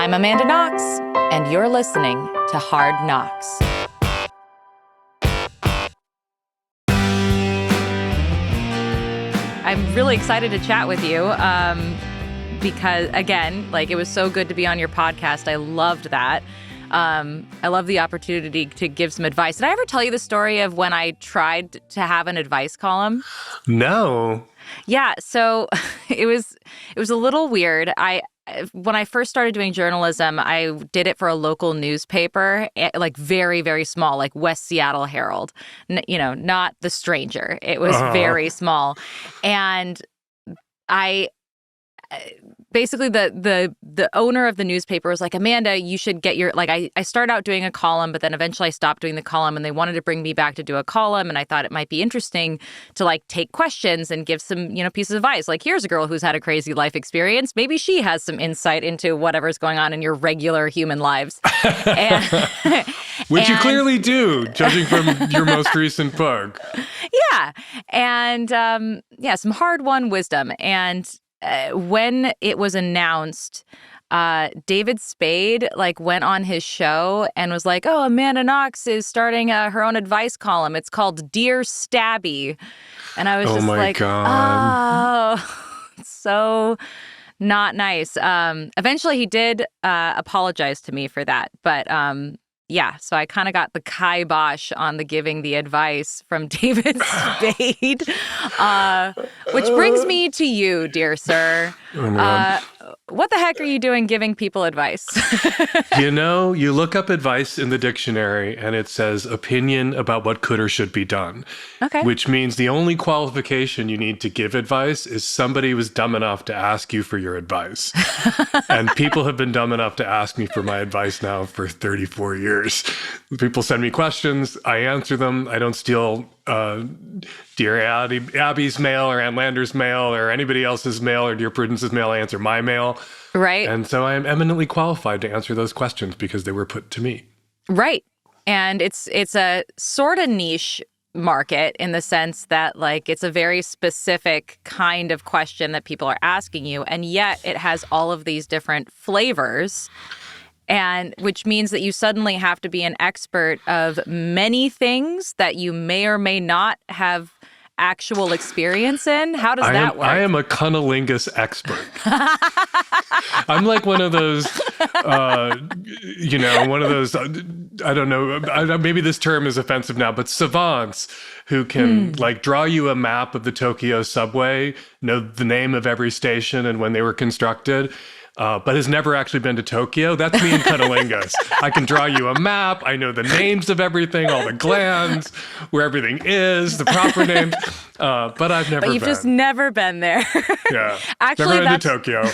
I'm Amanda Knox, and you're listening to Hard Knocks. I'm really excited to chat with you because, again, it was so good to be on your podcast. I loved that. I love the opportunity to give some advice. Did I ever tell you the story of when I tried to have an advice column? No. Yeah, so it was a little weird. When I first started doing journalism, I did it for a local newspaper, very, very small, like West Seattle Herald, not The Stranger. It was very small. And basically the owner of the newspaper was like, Amanda, you should get your, I started out doing a column, but then eventually I stopped doing the column and they wanted to bring me back to do a column. And I thought it might be interesting to take questions and give some, pieces of advice. Here's a girl who's had a crazy life experience. Maybe she has some insight into whatever's going on in your regular human lives. Which you clearly do, judging from your most recent book. Yeah. And some hard-won wisdom. And when it was announced, David Spade went on his show and was like, "Oh, Amanda Knox is starting her own advice column. It's called Dear Stabby," and I was just like, God. "Oh, it's so not nice." Eventually, he did apologize to me for that, but yeah, so I kind of got the kibosh on the giving the advice from David Spade, which brings me to you, dear sir. What the heck are you doing giving people advice? You look up advice in the dictionary and it says opinion about what could or should be done. Okay. Which means the only qualification you need to give advice is somebody was dumb enough to ask you for your advice. And people have been dumb enough to ask me for my advice now for 34 years. People send me questions. I answer them. I don't steal Dear Abby's mail or Ann Lander's mail or anybody else's mail or Dear Prudence's mail. I answer my mail. Right. And so I am eminently qualified to answer those questions because they were put to me. Right. And it's a sort of niche market in the sense that it's a very specific kind of question that people are asking you. And yet it has all of these different flavors. And which means that you suddenly have to be an expert of many things that you may or may not have actual experience in. How does that work? I am a cunnilingus expert. I'm like one of those, I don't know, maybe this term is offensive now, but savants who can draw you a map of the Tokyo subway, know the name of every station and when they were constructed. But has never actually been to Tokyo. That's me in cunnilingus. I can draw you a map. I know the names of everything, all the glands, where everything is, the proper names. But I've never been. But you've just never been there. Yeah. Actually, never been to Tokyo.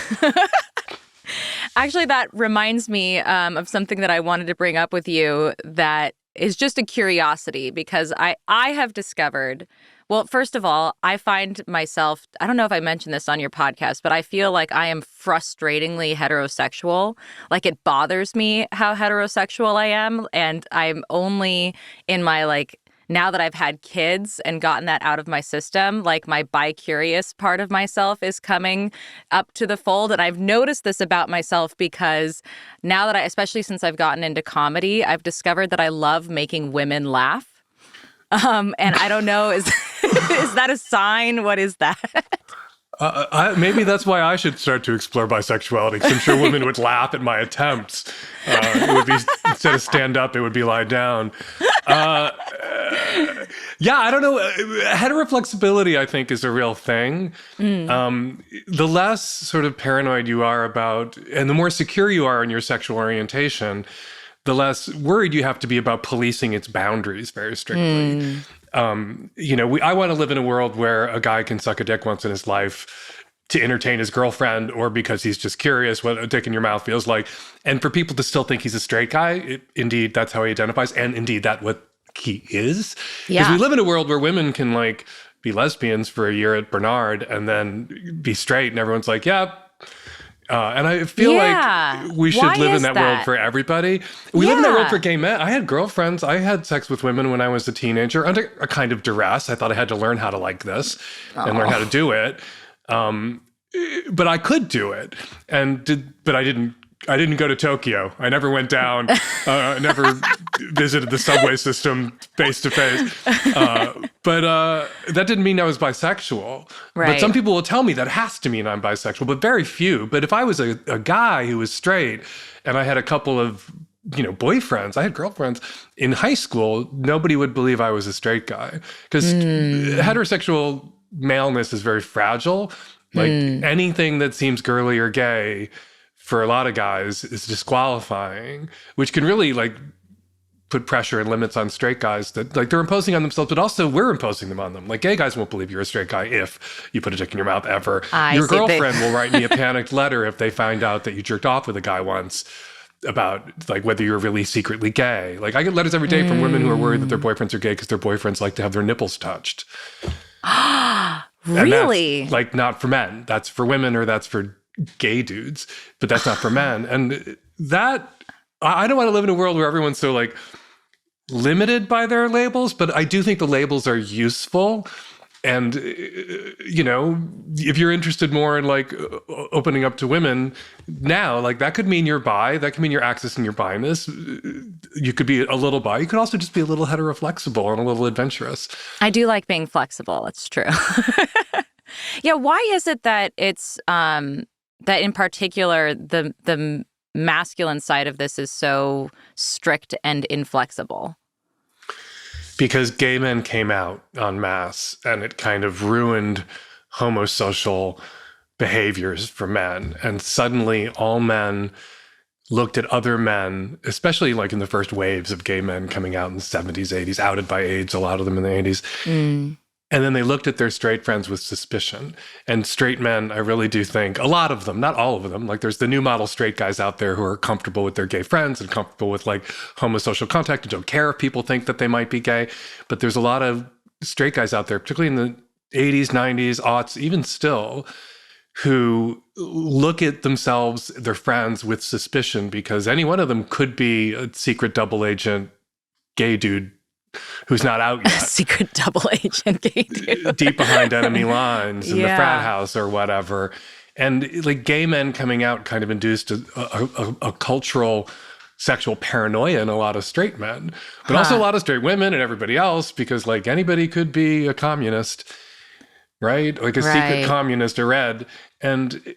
Actually, that reminds me of something that I wanted to bring up with you that is just a curiosity because I have discovered. Well, first of all, I find myself, I don't know if I mentioned this on your podcast, but I feel like I am frustratingly heterosexual. It bothers me how heterosexual I am. And I'm only in my, now that I've had kids and gotten that out of my system, my bi-curious part of myself is coming up to the fold. And I've noticed this about myself because now that especially since I've gotten into comedy, I've discovered that I love making women laugh. And I don't know, is that a sign? What is that? Maybe that's why I should start to explore bisexuality, because I'm sure women would laugh at my attempts. It would be, instead of stand up, it would be lie down. Yeah, I don't know. Heteroflexibility, I think, is a real thing. The less sort of paranoid you are about, and the more secure you are in your sexual orientation, the less worried you have to be about policing its boundaries very strictly. I want to live in a world where a guy can suck a dick once in his life to entertain his girlfriend or because he's just curious what a dick in your mouth feels like. And for people to still think he's a straight guy, indeed, that's how he identifies. And indeed, that's what he is. Because we live in a world where women can be lesbians for a year at Bernard and then be straight. And everyone's like, yeah. And I feel like we should live in that world for everybody. We live in that world for gay men. I had girlfriends. I had sex with women when I was a teenager under a kind of duress. I thought I had to learn how to like this and learn how to do it. But I could do it. But I didn't I didn't go to Tokyo. I never went down. I never visited the subway system face to face. But that didn't mean I was bisexual. Right. But some people will tell me that has to mean I'm bisexual, but very few. But if I was a guy who was straight and I had a couple of, boyfriends, I had girlfriends in high school, nobody would believe I was a straight guy because heterosexual maleness is very fragile. Like anything that seems girly or gay for a lot of guys is disqualifying, which can really like put pressure and limits on straight guys that like they're imposing on themselves, but also we're imposing them on them. Like gay guys won't believe you're a straight guy if you put a dick in your mouth ever. Your girlfriend will write me a panicked letter if they find out that you jerked off with a guy once about like whether you're really secretly gay. Like I get letters every day from women who are worried that their boyfriends are gay because their boyfriends like to have their nipples touched. Really? That's, like not for men. That's for women or that's for gay dudes, but that's not for men. And that, I don't want to live in a world where everyone's so like limited by their labels, but I do think the labels are useful. And, if you're interested more in like opening up to women now, like that could mean you're bi, that could mean you're accessing your bi-ness. You could be a little bi. You could also just be a little heteroflexible and a little adventurous. I do like being flexible. It's true. Yeah. Why is it that it's, that in particular, the masculine side of this is so strict and inflexible? Because gay men came out en masse and it kind of ruined homosocial behaviors for men. And suddenly all men looked at other men, especially like in the first waves of gay men coming out in the 70s, 80s, outed by AIDS, a lot of them in the 80s. And then they looked at their straight friends with suspicion. And straight men, I really do think, a lot of them, not all of them, like there's the new model straight guys out there who are comfortable with their gay friends and comfortable with like homosocial contact and don't care if people think that they might be gay. But there's a lot of straight guys out there, particularly in the 80s, 90s, aughts, even still, who look at themselves, their friends with suspicion because any one of them could be a secret double agent gay dude who's not out yet. Secret double agent gay dude. Deep behind enemy lines in the frat house or whatever. And like gay men coming out kind of induced a cultural sexual paranoia in a lot of straight men, but also a lot of straight women and everybody else, because like anybody could be a communist, right? Like a secret communist or red. And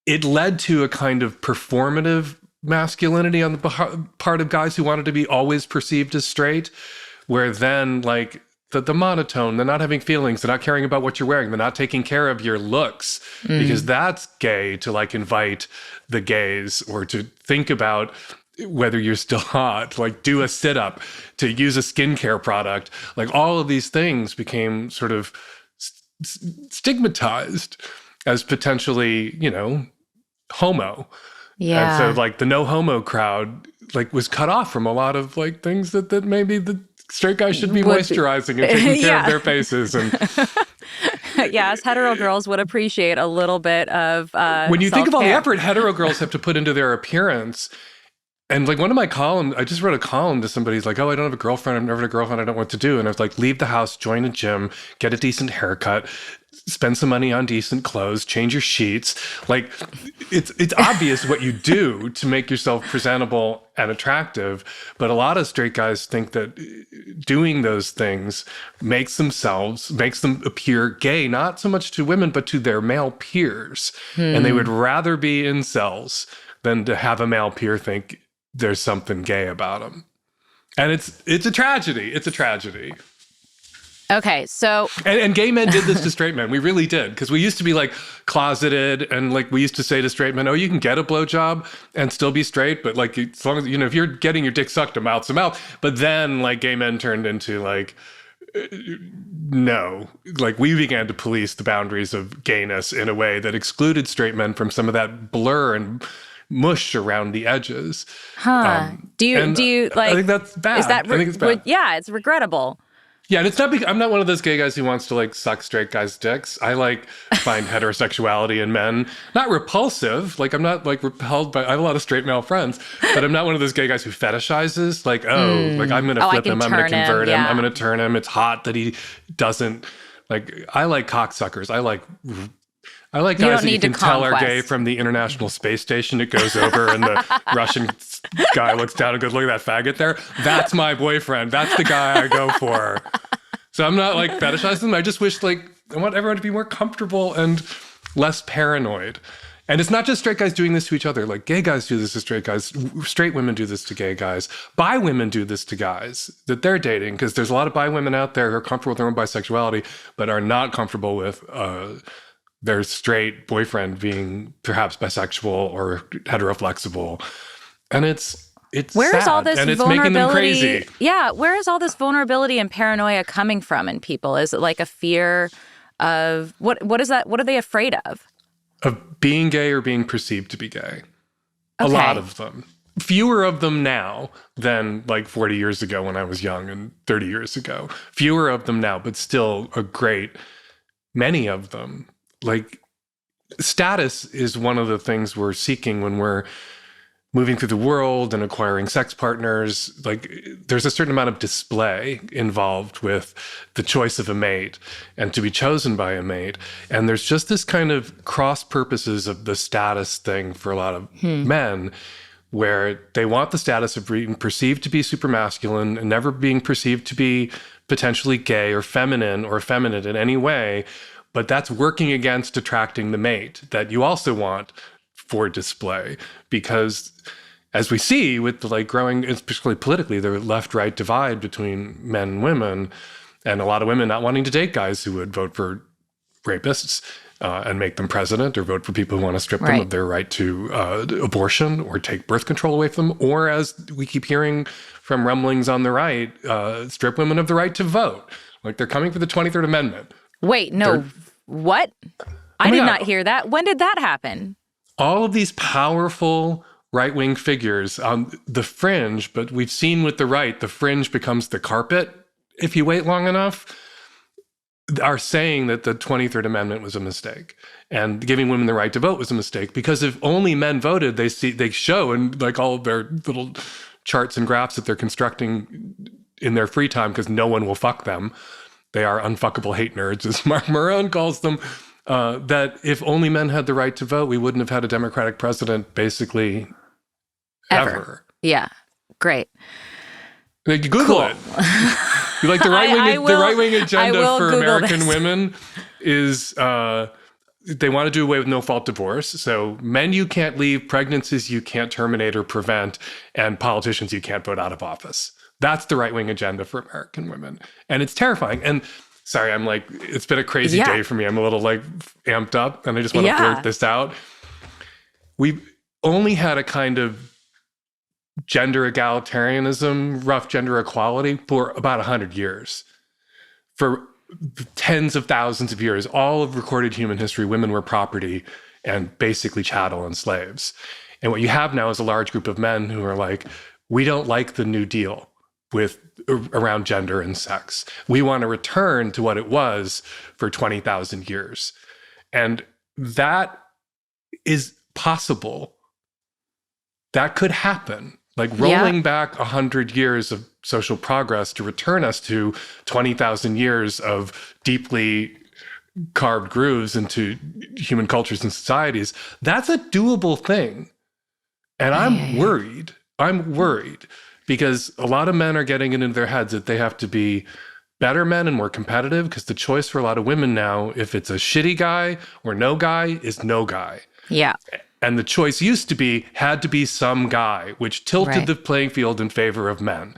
it led to a kind of performative masculinity on the part of guys who wanted to be always perceived as straight, where then like the monotone, they're not having feelings, they're not caring about what you're wearing, they're not taking care of your looks, because that's gay to like invite the gays or to think about whether you're still hot, like do a sit-up, to use a skincare product. Like all of these things became sort of stigmatized as potentially, homo. Yeah. And so like the no homo crowd like was cut off from a lot of like things that maybe the straight guys should be moisturizing and taking care of their faces. And yes, hetero girls would appreciate a little bit of when you self-care. think of all the effort hetero girls have to put into their appearance. And like one of my columns, I just wrote a column to somebody who's like, oh, I don't have a girlfriend. I've never had a girlfriend. I don't know what to do. And I was like, leave the house, join a gym, get a decent haircut, spend some money on decent clothes, change your sheets. Like it's obvious what you do to make yourself presentable and attractive. But a lot of straight guys think that doing those things makes them appear gay, not so much to women, but to their male peers. And they would rather be incels than to have a male peer think there's something gay about them. And it's a tragedy. It's a tragedy. Okay, so... And gay men did this to straight men. We really did. Because we used to be like closeted, and like we used to say to straight men, oh, you can get a blowjob and still be straight, but like as long as, if you're getting your dick sucked, a mouth's a mouth. But then like gay men turned into like, no. Like we began to police the boundaries of gayness in a way that excluded straight men from some of that blur and mush around the edges. Do you like... I think that's bad. I think it's bad. Yeah, it's regrettable. Yeah, and it's not. I'm not one of those gay guys who wants to like suck straight guys' dicks. I like find heterosexuality in men not repulsive. Like I'm not like repelled by. I have a lot of straight male friends, but I'm not one of those gay guys who fetishizes. Like like I'm gonna flip him, I'm gonna convert him, I'm gonna turn him. It's hot that he doesn't. Like I like cocksuckers. I like I like You guys don't that you need to can tell are gay conquest. from the International Space Station. It goes over and the Russian guy looks down and goes, look at that faggot there. That's my boyfriend. That's the guy I go for. So I'm not like fetishizing them. I just wish I want everyone to be more comfortable and less paranoid. And it's not just straight guys doing this to each other. Like gay guys do this to straight guys. Straight women do this to gay guys. Bi women do this to guys that they're dating, because there's a lot of bi women out there who are comfortable with their own bisexuality, but are not comfortable with their straight boyfriend being perhaps bisexual or heteroflexible. And it's Where is sad, all this and it's making them vulnerability? crazy. Yeah, where is all this vulnerability and paranoia coming from in people? Is it like a fear of what is that? What are they afraid of? Of being gay or being perceived to be gay. A Okay. lot of them. Fewer of them now than like 40 years ago when I was young and 30 years ago. Fewer of them now, but still a great many of them. Like status is one of the things we're seeking when we're moving through the world and acquiring sex partners. Like there's a certain amount of display involved with the choice of a mate and to be chosen by a mate. And there's just this kind of cross purposes of the status thing for a lot of men, where they want the status of being perceived to be super masculine and never being perceived to be potentially gay or feminine or effeminate in any way. But that's working against attracting the mate that you also want for display, because as we see with the growing, particularly politically, the left-right divide between men and women, and a lot of women not wanting to date guys who would vote for rapists and make them president, or vote for people who want to strip them of their right to abortion or take birth control away from them, or as we keep hearing from rumblings on the right, strip women of the right to vote. Like they're coming for the 23rd Amendment. Wait, no, what? I did not hear that. When did that happen? All of these powerful right-wing figures on the fringe, but we've seen with the right, the fringe becomes the carpet if you wait long enough, are saying that the 23rd Amendment was a mistake and giving women the right to vote was a mistake, because if only men voted, they show in like all of their little charts and graphs that they're constructing in their free time, because no one will fuck them. They are unfuckable hate nerds, as Mark Maron calls them. That if only men had the right to vote, we wouldn't have had a Democratic president basically ever. Yeah, great. Like, Google it. Like the right wing agenda for Google American this. women is they want to do away with no-fault divorce. So men you can't leave, pregnancies you can't terminate or prevent, and politicians you can't vote out of office. That's the right-wing agenda for American women. And it's terrifying. And sorry, it's been a crazy day for me. I'm a little amped up, and I just want to blurt this out. We've only had a kind of gender egalitarianism, rough gender equality for about 100 years. For tens of thousands of years, all of recorded human history, women were property and basically chattel and slaves. And what you have now is a large group of men who are like, we don't like the New Deal around gender and sex. We want to return to what it was for 20,000 years. And that is possible. That could happen. Like rolling back 100 years of social progress to return us to 20,000 years of deeply carved grooves into human cultures and societies, that's a doable thing. And I'm worried. I'm worried because a lot of men are getting it into their heads that they have to be better men and more competitive, because the choice for a lot of women now, if it's a shitty guy or no guy, is no guy. Yeah. And the choice had to be some guy, which tilted the playing field in favor of men,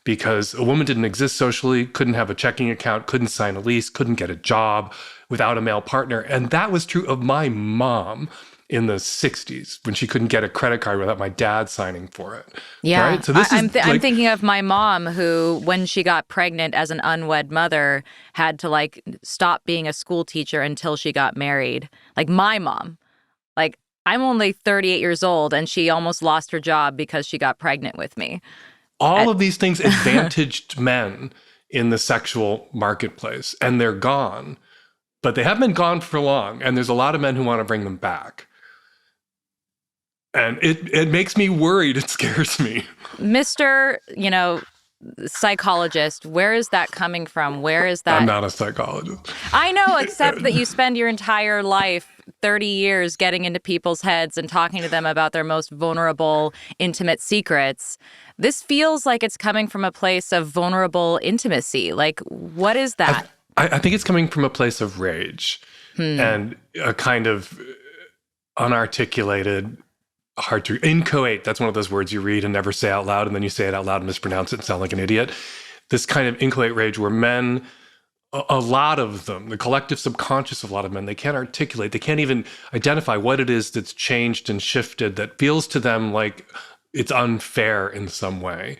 because a woman didn't exist socially, couldn't have a checking account, couldn't sign a lease, couldn't get a job without a male partner. And that was true of my mom in the 60s, when she couldn't get a credit card without my dad signing for it. Yeah. Right? So this I'm thinking of my mom, who, when she got pregnant as an unwed mother, had to stop being a school teacher until she got married. Like my mom, I'm only 38 years old, and she almost lost her job because she got pregnant with me. All of these things advantaged men in the sexual marketplace, and they're gone. But they haven't been gone for long, and there's a lot of men who want to bring them back. And it makes me worried. It scares me. Mr., psychologist. Where is that coming from? Where is that? I'm not a psychologist. I know, except that you spend your entire life, 30 years, getting into people's heads and talking to them about their most vulnerable, intimate secrets. This feels like it's coming from a place of vulnerable intimacy. Like, what is that? I think it's coming from a place of rage and a kind of unarticulated, hard to inchoate. That's one of those words you read and never say out loud, and then you say it out loud and mispronounce it and sound like an idiot. This kind of inchoate rage where men, a lot of them, the collective subconscious of a lot of men, they can't articulate, they can't even identify what it is that's changed and shifted that feels to them like it's unfair in some way.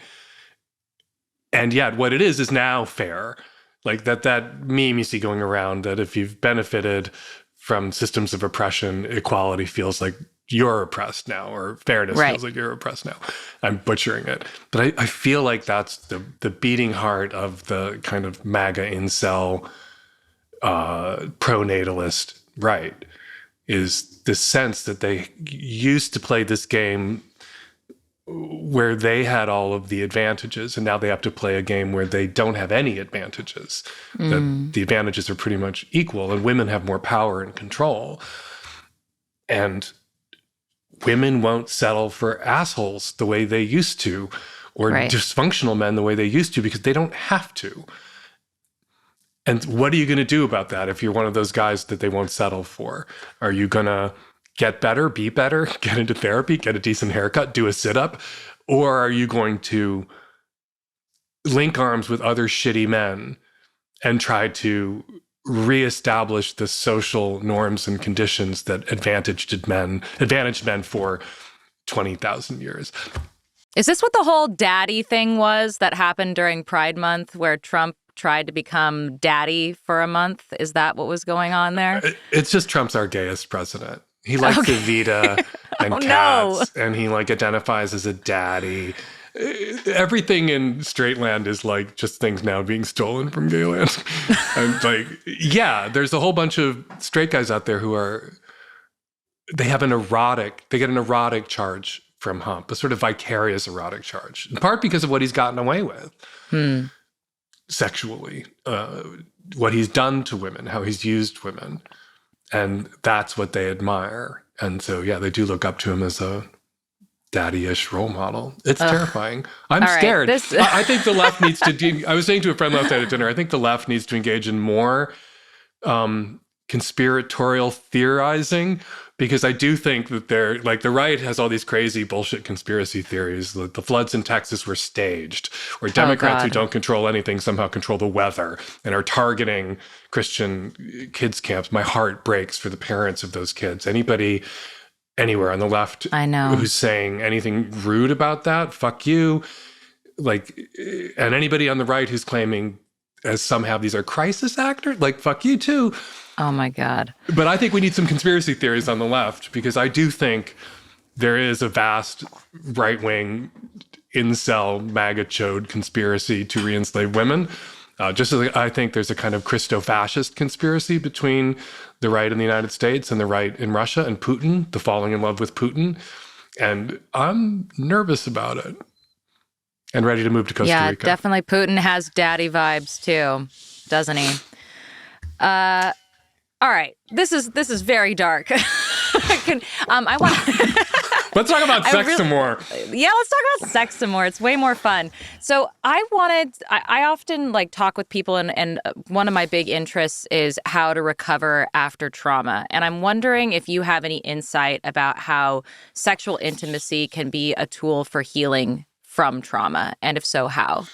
And yet what it is now fair. Like that meme you see going around that if you've benefited from systems of oppression, equality feels like you're oppressed now, or fairness feels like you're oppressed now. I'm butchering it. But I feel like that's the beating heart of the kind of MAGA incel pronatalist right, is this sense that they used to play this game where they had all of the advantages, and now they have to play a game where they don't have any advantages, that the advantages are pretty much equal, and women have more power and control. And women won't settle for assholes the way they used to, or dysfunctional men the way they used to, because they don't have to. And what are you going to do about that if you're one of those guys that they won't settle for? Are you going to get better, be better, get into therapy, get a decent haircut, do a sit-up? Or are you going to link arms with other shitty men and try to reestablish the social norms and conditions that advantaged men for 20,000 years? Is this what the whole daddy thing was that happened during Pride Month, where Trump tried to become daddy for a month? Is that what was going on there? It's just Trump's our gayest president. He likes Evita and cats, and he like identifies as a daddy. Everything in straight land is like just things now being stolen from gay land. And like, yeah, there's a whole bunch of straight guys out there who they get an erotic charge from Hump, a sort of vicarious erotic charge, in part because of what he's gotten away with sexually, what he's done to women, how he's used women. And that's what they admire. And so, yeah, they do look up to him as a daddy-ish role model. It's terrifying. I'm scared. I think the left needs to... I was saying to a friend last night at dinner, I think the left needs to engage in more conspiratorial theorizing, because I do think that they're like, the right has all these crazy bullshit conspiracy theories. The floods in Texas were staged, or Democrats who don't control anything somehow control the weather and are targeting Christian kids camps. My heart breaks for the parents of those kids. Anybody anywhere on the left who's saying anything rude about that, fuck you. Like, and anybody on the right who's claiming as somehow these are crisis actors, like, fuck you too. Oh my God. But I think we need some conspiracy theories on the left, because I do think there is a vast right-wing incel MAGA chode conspiracy to re-enslave women. Just as I think there's a kind of Christo-fascist conspiracy between the right in the United States and the right in Russia and Putin, the falling in love with Putin. And I'm nervous about it and ready to move to Costa Rica. Yeah, definitely. Putin has daddy vibes too, doesn't he? All right, this is very dark. I want. Let's talk about sex some more. Yeah, let's talk about sex some more. It's way more fun. So I often like talk with people, and one of my big interests is how to recover after trauma. And I'm wondering if you have any insight about how sexual intimacy can be a tool for healing from trauma, and if so, how?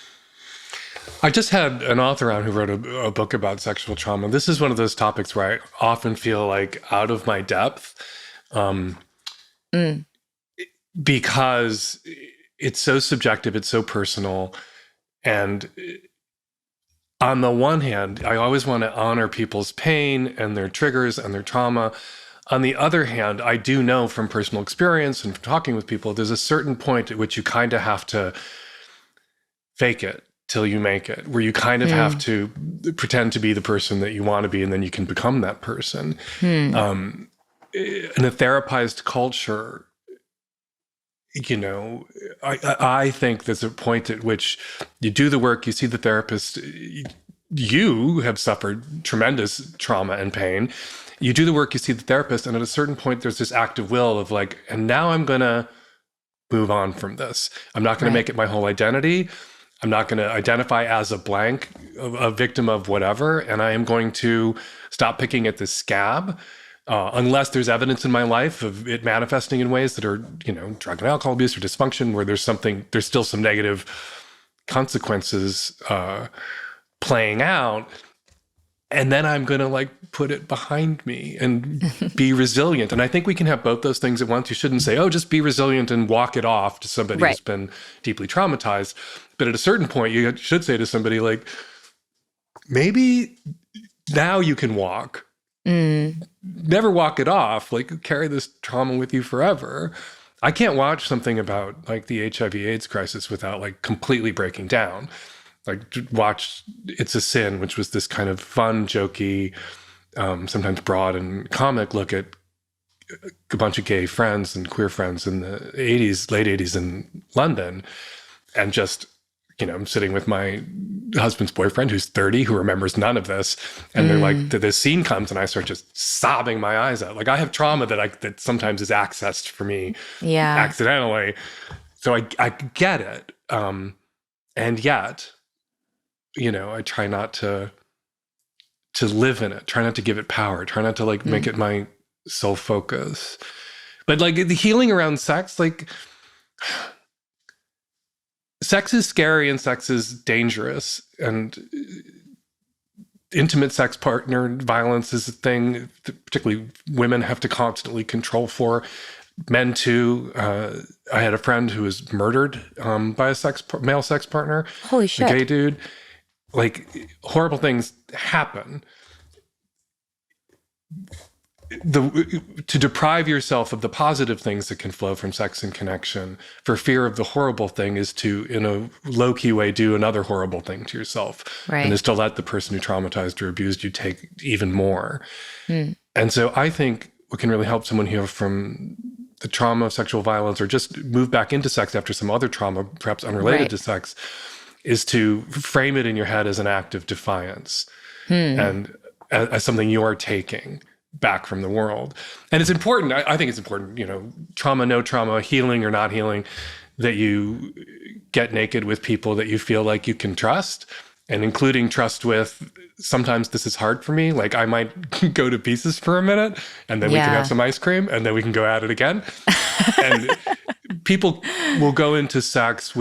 I just had an author on who wrote a book about sexual trauma. This is one of those topics where I often feel like out of my depth, because it's so subjective, it's so personal. And on the one hand, I always want to honor people's pain and their triggers and their trauma. On the other hand, I do know from personal experience and from talking with people, there's a certain point at which you kind of have to fake it till you make it, where you kind of have to pretend to be the person that you want to be, and then you can become that person. In a therapized culture, you know, I think there's a point at which you do the work, you see the therapist, you have suffered tremendous trauma and pain. You do the work, you see the therapist, and at a certain point, there's this act of will of like, and now I'm going to move on from this. I'm not going to make it my whole identity. I'm not going to identify as a blank, a victim of whatever, and I am going to stop picking at this scab. Unless there's evidence in my life of it manifesting in ways that are, you know, drug and alcohol abuse or dysfunction, where there's still some negative consequences playing out. And then I'm going to like put it behind me and be resilient. And I think we can have both those things at once. You shouldn't say, oh, just be resilient and walk it off to somebody who's been deeply traumatized. But at a certain point, you should say to somebody like, maybe now you can walk. Never walk it off, like carry this trauma with you forever. I can't watch something about like the HIV/AIDS crisis without like completely breaking down. Like watch It's a Sin, which was this kind of fun, jokey, sometimes broad and comic look at a bunch of gay friends and queer friends in the 80s, late 80s in London. And just, you know, I'm sitting with my husband's boyfriend who's 30, who remembers none of this. And they're like, this scene comes and I start just sobbing my eyes out. Like I have trauma that sometimes is accessed for me accidentally. So I get it. And yet, you know, I try not to live in it, try not to give it power, try not to like make it my sole focus. But like the healing around sex, like sex is scary and sex is dangerous, and intimate sex partner violence is a thing that particularly women have to constantly control for. Men too. I had a friend who was murdered by a male sex partner. Holy shit. A gay dude. Like horrible things happen. To deprive yourself of the positive things that can flow from sex and connection for fear of the horrible thing is to, in a low-key way, do another horrible thing to yourself. And is to let the person who traumatized or abused you take even more. And so I think what can really help someone heal from the trauma of sexual violence or just move back into sex after some other trauma, perhaps unrelated to sex, is to frame it in your head as an act of defiance and as something you're taking back from the world. And it's important, I think it's important, you know, trauma, no trauma, healing or not healing, that you get naked with people that you feel like you can trust, and including trust with, sometimes this is hard for me, like I might go to pieces for a minute and then we can have some ice cream and then we can go at it again. And people will go into sex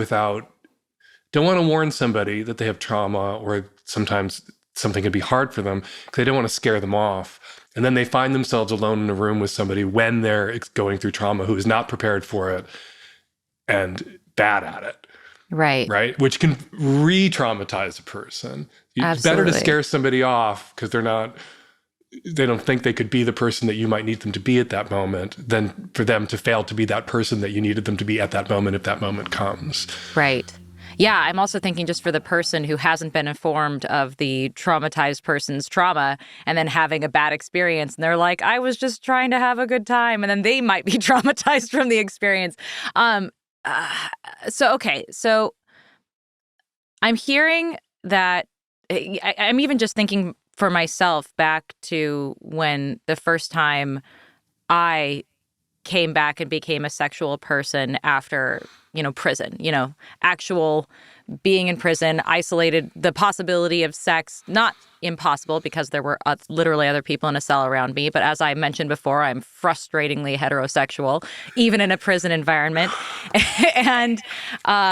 don't want to warn somebody that they have trauma, or sometimes something can be hard for them because they don't want to scare them off. And then they find themselves alone in a room with somebody when they're going through trauma who is not prepared for it and bad at it. Right? Which can re-traumatize a person. It's better to scare somebody off because they don't think they could be the person that you might need them to be at that moment than for them to fail to be that person that you needed them to be at that moment if that moment comes. Right. Yeah, I'm also thinking just for the person who hasn't been informed of the traumatized person's trauma and then having a bad experience. And they're like, I was just trying to have a good time. And then they might be traumatized from the experience. So I'm hearing that I'm even just thinking for myself back to when the first time I came back and became a sexual person after, prison, actual being in prison, isolated, the possibility of sex, not impossible because there were literally other people in a cell around me. But as I mentioned before, I'm frustratingly heterosexual, even in a prison environment. And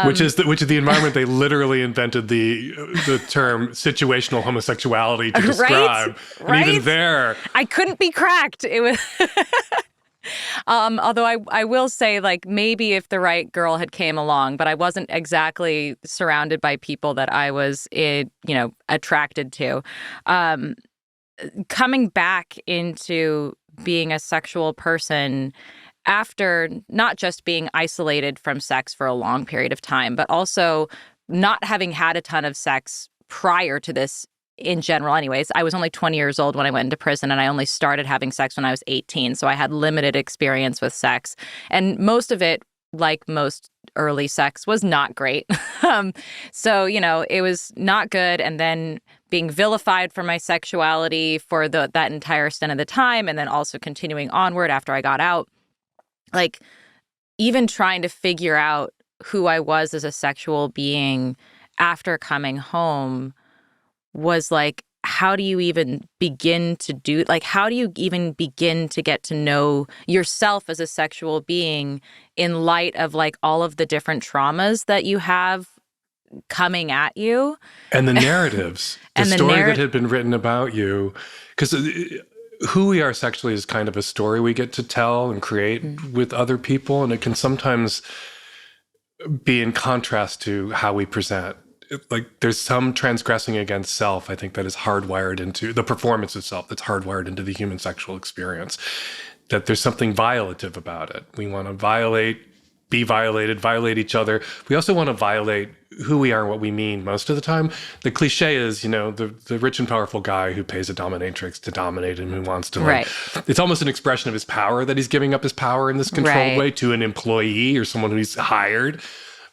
which is the environment they literally invented the term situational homosexuality to describe. Right? And even there, I couldn't be cracked. It was. Although I will say, like, maybe if the right girl had came along, but I wasn't exactly surrounded by people that I was, attracted to. Coming back into being a sexual person after not just being isolated from sex for a long period of time, but also not having had a ton of sex prior to this. In general, anyways, I was only 20 years old when I went into prison, and I only started having sex when I was 18. So I had limited experience with sex. And most of it like most early sex, was not great. So, it was not good. And then being vilified for my sexuality for that entire stint of the time, and then also continuing onward after I got out. Like, even trying to figure out who I was as a sexual being after coming home was like, how do you even begin to do, like, how do you even begin to get to know yourself as a sexual being in light of like all of the different traumas that you have coming at you? And the narratives, the story that had been written about you, because who we are sexually is kind of a story we get to tell and create with other people. And it can sometimes be in contrast to how we present. Like, there's some transgressing against self, I think, that is hardwired into the performance of self, that's hardwired into the human sexual experience, that there's something violative about it. We want to be violated, violate each other. We also want to violate who we are and what we mean most of the time. The cliche is, the rich and powerful guy who pays a dominatrix to dominate him, who wants to, like, it's almost an expression of his power that he's giving up his power in this controlled way to an employee or someone who's hired.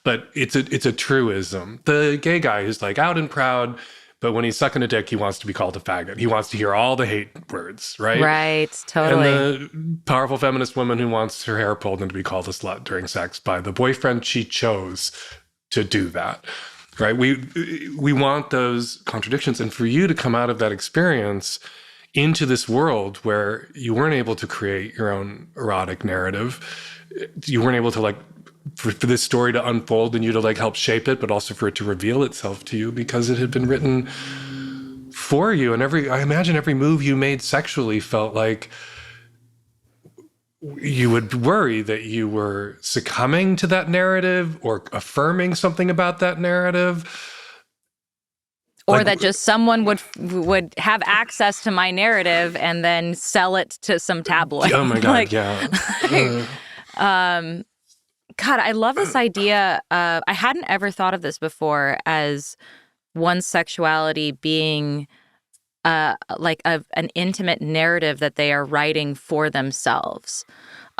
But it's a truism. The gay guy who's like out and proud, but when he's sucking a dick, he wants to be called a faggot. He wants to hear all the hate words, right? Right, totally. And the powerful feminist woman who wants her hair pulled and to be called a slut during sex by the boyfriend she chose to do that, right? We want those contradictions. And for you to come out of that experience into this world where you weren't able to create your own erotic narrative, you weren't able to, like, for this story to unfold and you to, like, help shape it, but also for it to reveal itself to you because it had been written for you. And I imagine every move you made sexually felt like you would worry that you were succumbing to that narrative or affirming something about that narrative. Or that just someone would have access to my narrative and then sell it to some tabloid. Oh my God, God, I love this idea. I hadn't ever thought of this before as one's sexuality being like an intimate narrative that they are writing for themselves.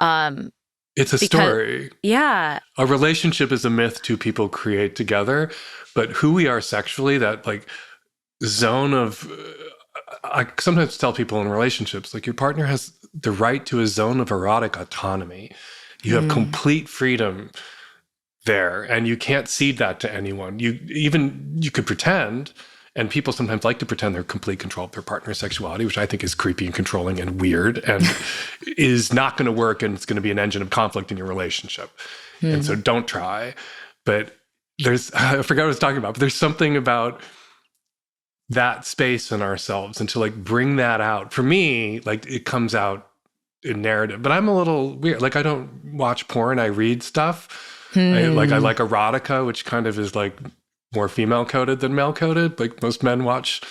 It's a story. Yeah. A relationship is a myth two people create together, but who we are sexually, that, like, zone of, I sometimes tell people in relationships, like, your partner has the right to a zone of erotic autonomy. You have complete freedom there, and you can't cede that to anyone. You could pretend, and people sometimes like to pretend they're complete control of their partner's sexuality, which I think is creepy and controlling and weird and is not going to work, and it's going to be an engine of conflict in your relationship. And so don't try. But I forgot what I was talking about, but there's something about that space in ourselves, and to, like, bring that out. For me, like, it comes out in narrative, but I'm a little weird. Like, I don't watch porn. I read stuff. I like erotica, which kind of is, like, more female coded than male coded. Like, most men watch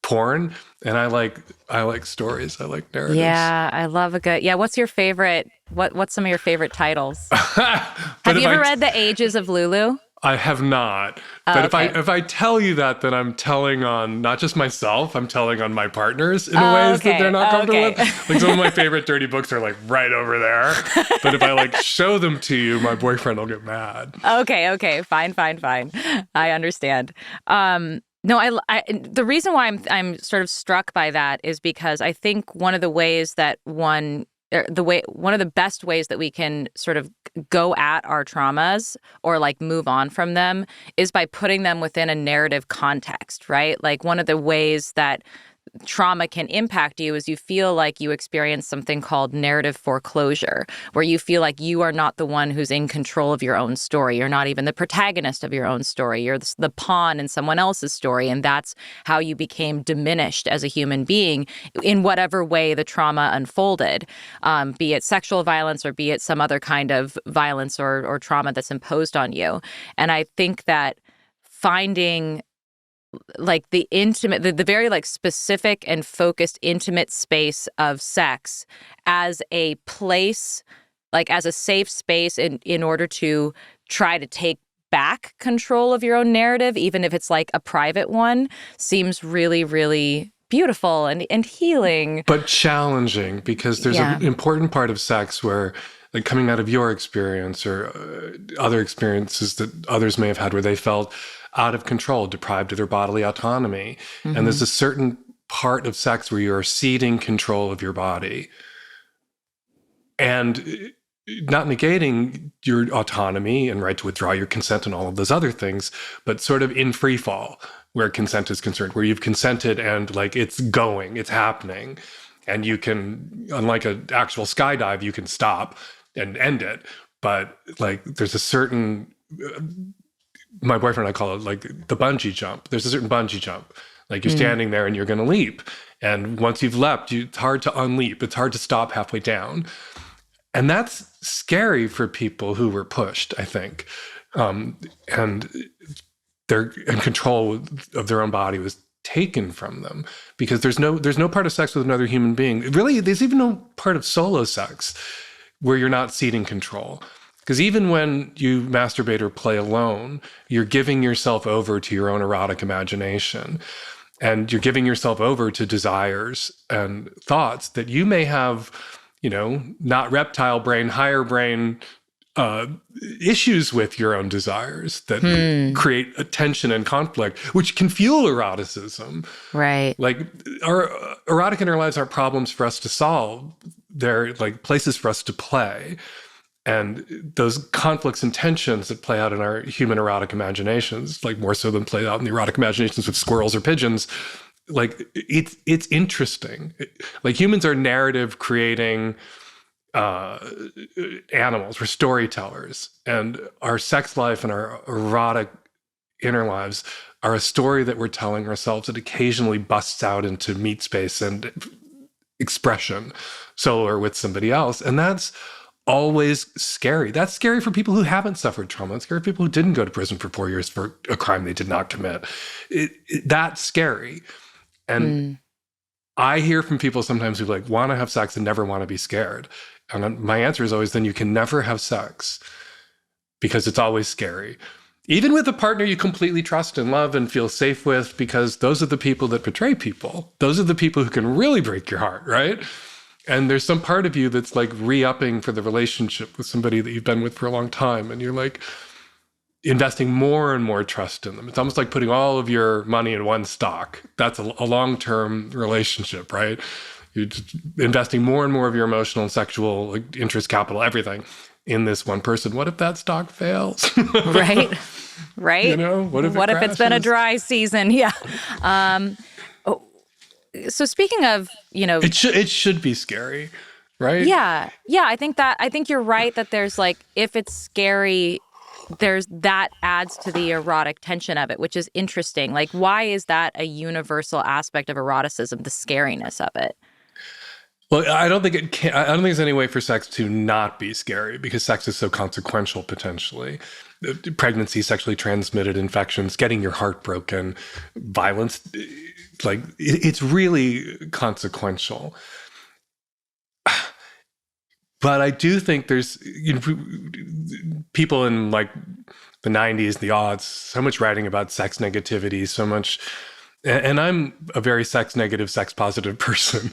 porn, and I like stories. I like narratives. Yeah, I love a good. Yeah, what's your favorite? What's some of your favorite titles? Have you ever read The Ages of Lulu? I have not. But if I tell you that, then I'm telling on not just myself, I'm telling on my partners in ways that they're not comfortable with. Like, some of my favorite dirty books are, like, right over there. But if I, like, show them to you, my boyfriend will get mad. Okay. Fine. I understand. No, the reason why I'm sort of struck by that is because I think one of the ways that one of the best ways that we can sort of go at our traumas or, like, move on from them is by putting them within a narrative context, right? Like, one of the ways that trauma can impact you is you feel like you experience something called narrative foreclosure, where you feel like you are not the one who's in control of your own story. You're not even the protagonist of your own story. You're the pawn in someone else's story. And that's how you became diminished as a human being in whatever way the trauma unfolded, be it sexual violence or be it some other kind of violence or trauma that's imposed on you. And I think that finding, like, the intimate, the very, like, specific and focused intimate space of sex as a place, like, as a safe space in order to try to take back control of your own narrative, even if it's, like, a private one, seems really, really beautiful and healing. But challenging, because there's an important part of sex where like coming out of your experience or other experiences that others may have had where they felt out of control, deprived of their bodily autonomy. Mm-hmm. And there's a certain part of sex where you're ceding control of your body and not negating your autonomy and right to withdraw your consent and all of those other things, but sort of in free fall where consent is concerned, where you've consented and like it's going, it's happening. And you can, unlike an actual skydive, you can stop and end it. But like there's a certain, my boyfriend and I call it like the bungee jump. There's a certain bungee jump. Like you're standing there and you're going to leap. And once you've leapt, it's hard to unleap. It's hard to stop halfway down. And that's scary for people who were pushed, I think. And their control of their own body was taken from them because there's no part of sex with another human being. Really, there's even no part of solo sex where you're not ceding control. Because even when you masturbate or play alone, you're giving yourself over to your own erotic imagination. And you're giving yourself over to desires and thoughts that you may have, not reptile brain, higher brain issues with your own desires that create a tension and conflict, which can fuel eroticism. Right. Like our erotic inner lives aren't problems for us to solve. They're like places for us to play. And those conflicts and tensions that play out in our human erotic imaginations, like more so than play out in the erotic imaginations with squirrels or pigeons, like it's interesting. Like humans are narrative creating animals. We're storytellers, and our sex life and our erotic inner lives are a story that we're telling ourselves that occasionally busts out into meat space and expression, solo or with somebody else. And that's always scary. That's scary for people who haven't suffered trauma. It's scary for people who didn't go to prison for 4 years for a crime they did not commit. That's scary. And I hear from people sometimes who like want to have sex and never want to be scared. And my answer is always, then you can never have sex because it's always scary. Even with a partner you completely trust and love and feel safe with, because those are the people that betray people. Those are the people who can really break your heart, right? And there's some part of you that's like re-upping for the relationship with somebody that you've been with for a long time. And you're like investing more and more trust in them. It's almost like putting all of your money in one stock. That's a long-term relationship, right? You're just investing more and more of your emotional and sexual interest, capital, everything in this one person. What if that stock fails? Right. Right. What if it's been a dry season? Yeah. So speaking of, it should be scary, right? Yeah. Yeah. I think you're right that there's like, if it's scary, that adds to the erotic tension of it, which is interesting. Like, why is that a universal aspect of eroticism, the scariness of it? Well, I don't think there's any way for sex to not be scary because sex is so consequential potentially. Pregnancy, sexually transmitted infections, getting your heart broken, violence, like it's really consequential. But I do think there's people in like the 90s, the aughts, so much writing about sex negativity, so much. And I'm a very sex negative, sex positive person.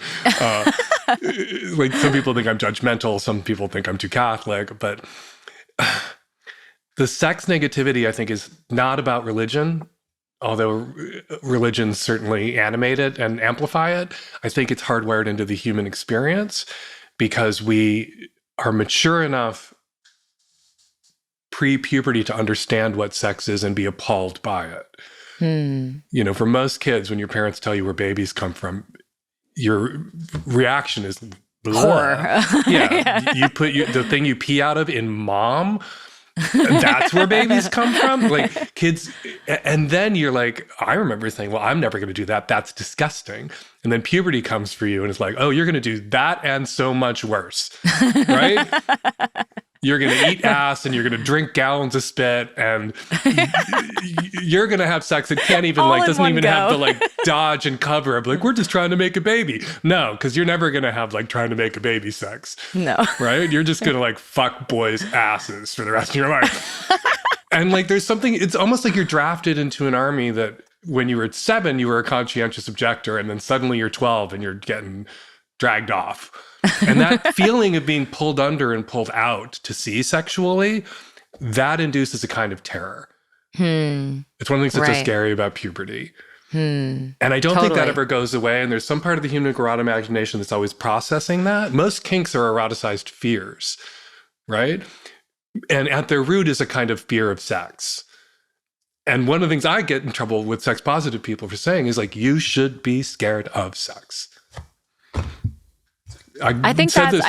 Like some people think I'm judgmental, some people think I'm too Catholic, but the sex negativity, I think, is not about religion, although religions certainly animate it and amplify it. I think it's hardwired into the human experience because we are mature enough pre-puberty to understand what sex is and be appalled by it. For most kids, when your parents tell you where babies come from, your reaction is horror. Yeah. You put the thing you pee out of in mom, that's where babies come from. Like kids, and then you're like, I remember saying, well, I'm never going to do that. That's disgusting. And then puberty comes for you and it's like, oh, you're going to do that and so much worse, right? You're going to eat ass and you're going to drink gallons of spit and you're going to have sex that can't even doesn't even have the dodge and cover of we're just trying to make a baby. No, because you're never going to have trying to make a baby sex. No. Right? You're just going to fuck boys' asses for the rest of your life. And there's something, it's almost like you're drafted into an army that when you were 7, you were a conscientious objector and then suddenly you're 12 and you're getting dragged off. And that feeling of being pulled under and pulled out to see sexually, that induces a kind of terror. It's one of the things that's so scary about puberty. And I don't think that ever goes away. And there's some part of the human erotic imagination that's always processing that. Most kinks are eroticized fears, right? And at their root is a kind of fear of sex. And one of the things I get in trouble with sex positive people for saying is like, you should be scared of sex. I think that's,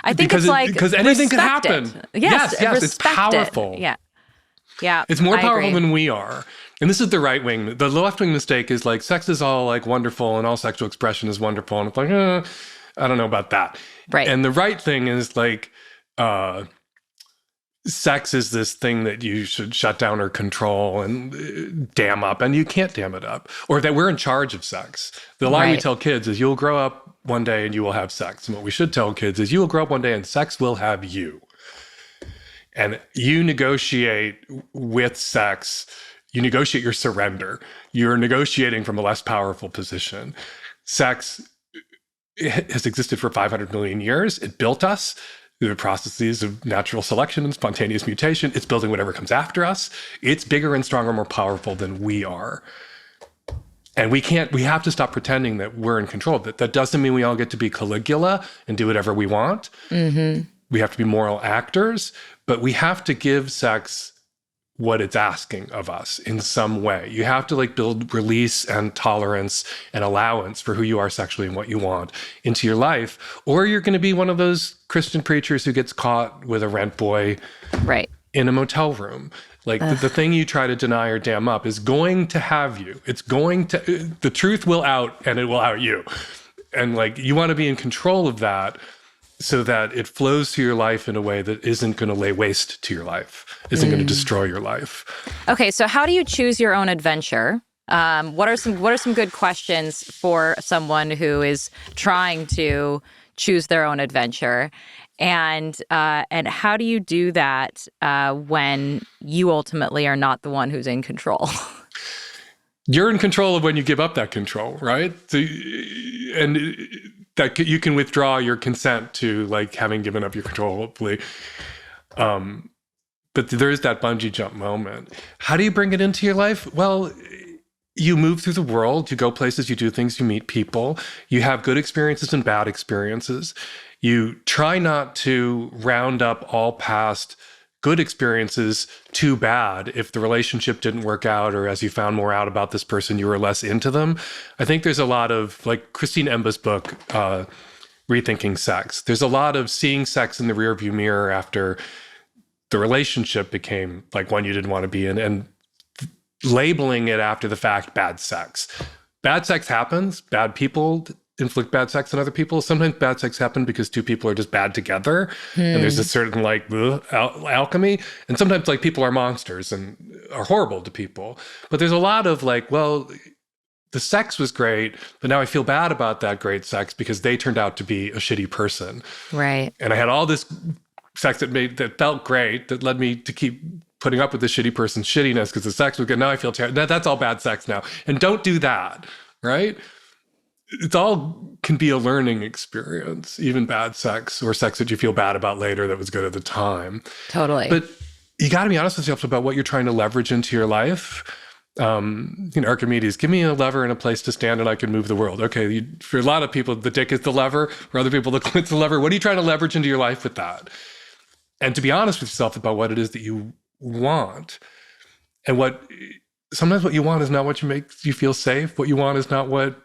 I think it's like, because anything can happen. Yes, it's powerful. Yeah. It's more powerful than we are. And this is the right wing. The left wing mistake is like, sex is all like wonderful and all sexual expression is wonderful. And it's like, I don't know about that. Right. And the right thing is like, sex is this thing that you should shut down or control and dam up, and you can't dam it up. Or that we're in charge of sex. The lie we tell kids is you'll grow up one day and you will have sex. And what we should tell kids is you will grow up one day and sex will have you. And you negotiate with sex, you negotiate your surrender. You're negotiating from a less powerful position. Sex has existed for 500 million years. It built us through the processes of natural selection and spontaneous mutation. It's building whatever comes after us. It's bigger and stronger, more powerful than we are. And we have to stop pretending that we're in control of it. That doesn't mean we all get to be Caligula and do whatever we want. We have to be moral actors, but we have to give sex what it's asking of us in some way. You have to like build release and tolerance and allowance for who you are sexually and what you want into your life. Or you're going to be one of those Christian preachers who gets caught with a rent boy in a motel room. Like the thing you try to deny or dam up is going to have you. It's going to, the truth will out and it will out you. And like, you want to be in control of that so that it flows through your life in a way that isn't going to lay waste to your life, isn't going to destroy your life. Okay, so how do you choose your own adventure? What are some good questions for someone who is trying to choose their own adventure? And how do you do that when you ultimately are not the one who's in control? You're in control of when you give up that control, right? So, and that you can withdraw your consent to like having given up your control, hopefully. But there is that bungee jump moment. How do you bring it into your life? Well, you move through the world, you go places, you do things, you meet people, you have good experiences and bad experiences. You try not to round up all past good experiences too bad if the relationship didn't work out, or as you found more out about this person, you were less into them. I think there's a lot of, like Christine Emba's book, Rethinking Sex. There's a lot of seeing sex in the rearview mirror after the relationship became like one you didn't want to be in, and labeling it after the fact bad sex. Bad sex happens. Bad people inflict bad sex on other people. Sometimes bad sex happens because two people are just bad together, and there's a certain like alchemy. And sometimes like people are monsters and are horrible to people. But there's a lot of like, well, the sex was great, but now I feel bad about that great sex because they turned out to be a shitty person. Right. And I had all this sex that felt great, that led me to keep putting up with the shitty person's shittiness because the sex was good. Now I feel terrible. That's all bad sex now. And don't do that, right? It's all can be a learning experience, even bad sex or sex that you feel bad about later that was good at the time. Totally. But you got to be honest with yourself about what you're trying to leverage into your life. Archimedes, give me a lever and a place to stand and I can move the world. Okay, for a lot of people, the dick is the lever. For other people, the clit's the lever. What are you trying to leverage into your life with that? And to be honest with yourself about what it is that you want. And sometimes what you want is not what makes you feel safe. What you want is not what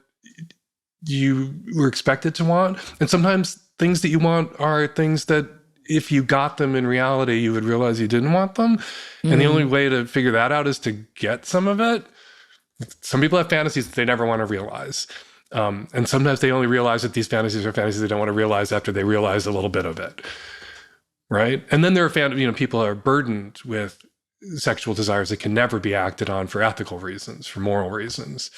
you were expected to want. And sometimes things that you want are things that if you got them in reality, you would realize you didn't want them. And the only way to figure that out is to get some of it. Some people have fantasies that they never want to realize. And sometimes they only realize that these fantasies are fantasies they don't want to realize after they realize a little bit of it. Right? And then there are people are burdened with sexual desires that can never be acted on for ethical reasons, for moral reasons.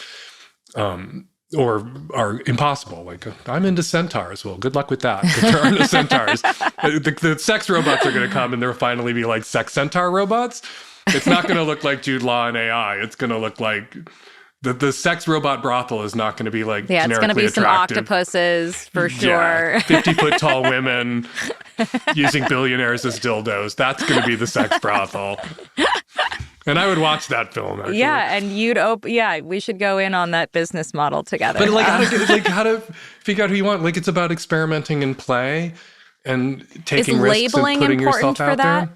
Or are impossible. Like, I'm into centaurs. Well, good luck with that. If there are no centaurs. The sex robots are going to come and they'll finally be like sex centaur robots. It's not going to look like Jude Law and AI. It's going to look like The sex robot brothel is not going to be like Yeah, it's going to generically be some attractive. octopuses for sure. Yeah, 50-foot tall women using billionaires as dildos. That's going to be the sex brothel. And I would watch that film, actually. Yeah, and we should go in on that business model together. But how to figure out who you want. Like, it's about experimenting in play and taking risks and putting yourself out there.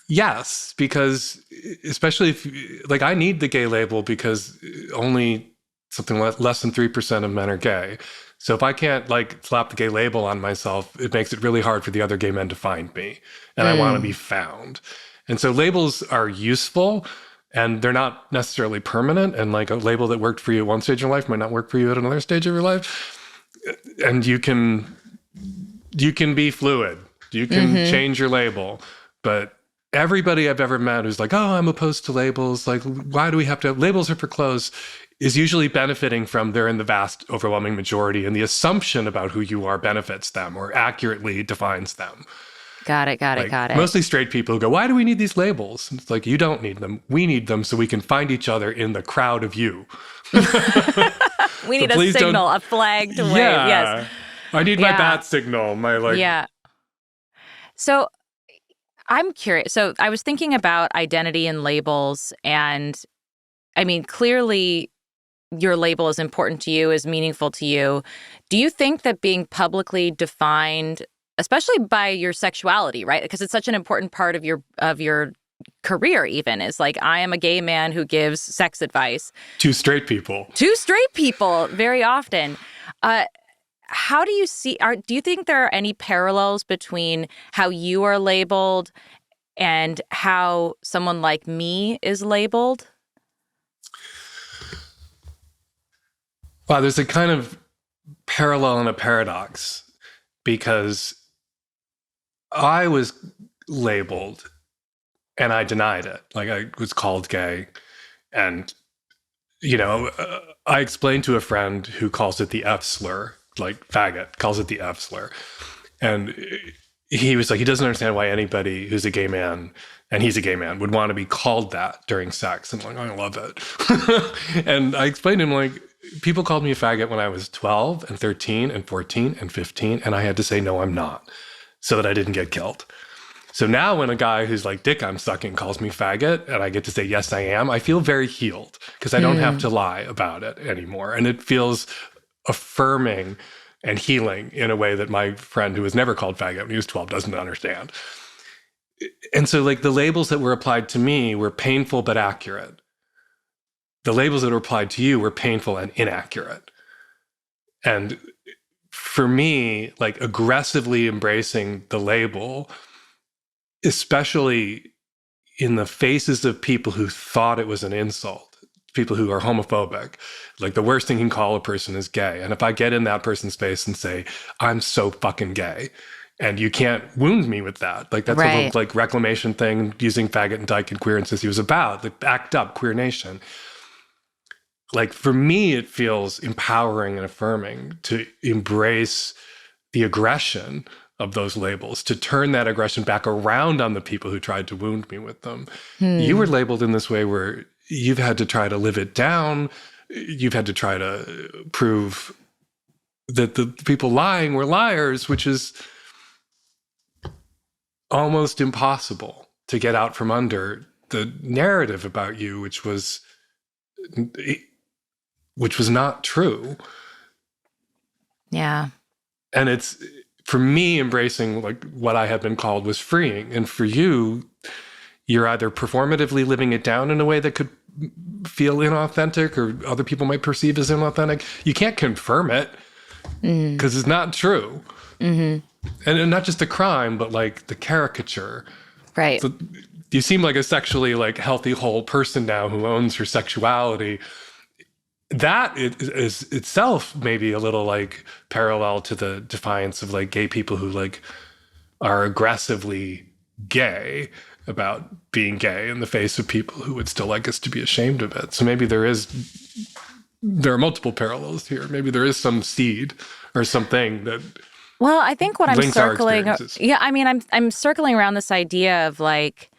Yes, because especially if, like, I need the gay label because only something less than 3% of men are gay. So if I can't, like, slap the gay label on myself, it makes it really hard for the other gay men to find me. And I want to be found. And so labels are useful, and they're not necessarily permanent. And like a label that worked for you at one stage of your life might not work for you at another stage of your life. And you can be fluid. You can change your label. But everybody I've ever met who's like, oh, I'm opposed to labels. Like, why do we have to have labels are for clothes? Is usually benefiting from they're in the vast overwhelming majority. And the assumption about who you are benefits them or accurately defines them. Got it. Mostly straight people who go, why do we need these labels? And it's like, you don't need them. We need them so we can find each other in the crowd of you. We need a signal, a flag to wave. Yes. I need my bat signal. Yeah. So I'm curious. So I was thinking about identity and labels. And I mean, clearly your label is important to you, is meaningful to you. Do you think that being publicly defined, especially by your sexuality, right? Because it's such an important part of your career, even, is like, I am a gay man who gives sex advice. To straight people very often. How do you see, do you think there are any parallels between how you are labeled and how someone like me is labeled? Wow, there's a kind of parallel and a paradox, because I was labeled and I denied it. Like, I was called gay. And, I explained to a friend who calls it the F slur, like faggot, calls it the F slur. And he was like, he doesn't understand why anybody who's a gay man, and he's a gay man, would want to be called that during sex. And I'm like, I love it. And I explained to him, like, people called me a faggot when I was 12 and 13 and 14 and 15. And I had to say, no, I'm not, so that I didn't get killed. So now when a guy who's like dick I'm sucking calls me faggot and I get to say, yes, I am, I feel very healed because I don't have to lie about it anymore. And it feels affirming and healing in a way that my friend who was never called faggot when he was 12 doesn't understand. And so, like, the labels that were applied to me were painful but accurate. The labels that were applied to you were painful and inaccurate. And for me, like, aggressively embracing the label, especially in the faces of people who thought it was an insult, people who are homophobic, like, the worst thing you can call a person is gay. And if I get in that person's face and say, I'm so fucking gay, and you can't wound me with that. Like, that's what the, like, reclamation thing, using faggot and dyke and queer and sissy was about, the ACT UP, Queer Nation. Like, for me, it feels empowering and affirming to embrace the aggression of those labels, to turn that aggression back around on the people who tried to wound me with them. You were labeled in this way where you've had to try to live it down. You've had to try to prove that the people lying were liars, which is almost impossible to get out from under the narrative about you, which was not true. Yeah. And it's, for me, embracing, like, what I had been called was freeing. And for you, you're either performatively living it down in a way that could feel inauthentic or other people might perceive as inauthentic. You can't confirm it because it's not true. And not just the crime, but, like, the caricature. Right. So you seem like a sexually, like, healthy, whole person now who owns her sexuality. That is itself maybe a little, like, parallel to the defiance of, like, gay people who, like, are aggressively gay about being gay in the face of people who would still like us to be ashamed of it. So maybe there are multiple parallels here. Maybe there is some seed or something that. Well, I think what I'm circling, our I mean, I'm circling around this idea of, like,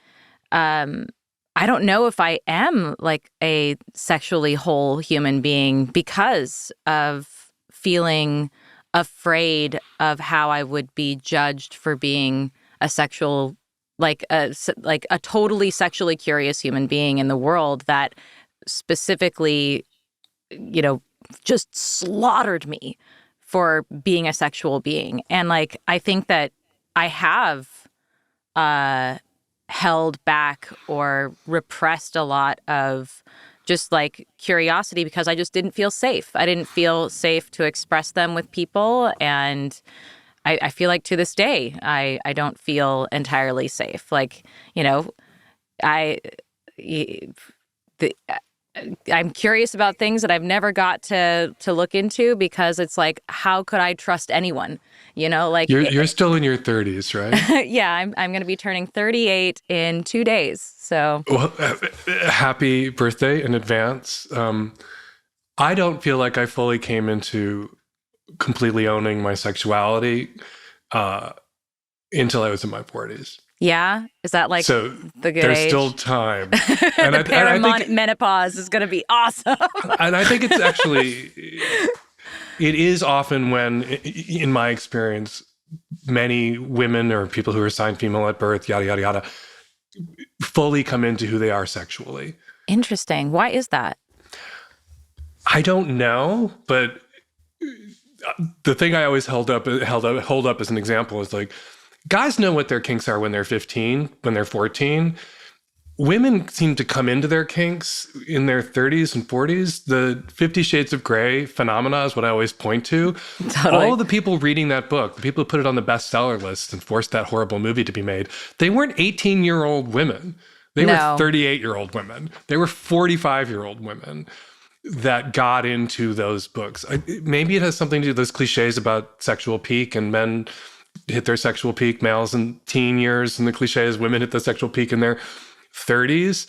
I don't know if I am like a sexually whole human being because of feeling afraid of how I would be judged for being a sexual, like a totally sexually curious human being in the world that specifically, you know, just slaughtered me for being a sexual being. And like, I think that I have uh, held back or repressed a lot of just like curiosity because I just didn't feel safe. I didn't feel safe to express them with people. And I feel like to this day, I don't feel entirely safe. Like, you know, I, the, I'm curious about things that I've never got to look into because it's like, how could I trust anyone? You know, like You're still in your 30s, right? yeah, I'm going to be turning 38 in 2 days. So, Well, happy birthday in advance. I don't feel like I fully came into completely owning my sexuality until I was in my 40s. yeah, is that like So the good there's age? still time. And The I think perimenopause is going to be awesome. and I think it's actually it is often when, in my experience, many women or people who are assigned female at birth, yada yada yada, fully come into who they are sexually. Interesting. Why is that? I don't know, but the thing I always hold up as an example is like, guys know what their kinks are when they're 15, when they're 14. Women seem to come into their kinks in their 30s and 40s. The 50 Shades of Grey phenomena is what I always point to. Totally. All of the people reading that book, the people who put it on the bestseller list and forced that horrible movie to be made, they weren't 18-year-old women. They were No. 38-year-old women. They were 45-year-old women that got into those books. Maybe it has something to do with those cliches about sexual peak, and men hit their sexual peak, males in teen years, and the cliche is women hit the sexual peak in their 30s.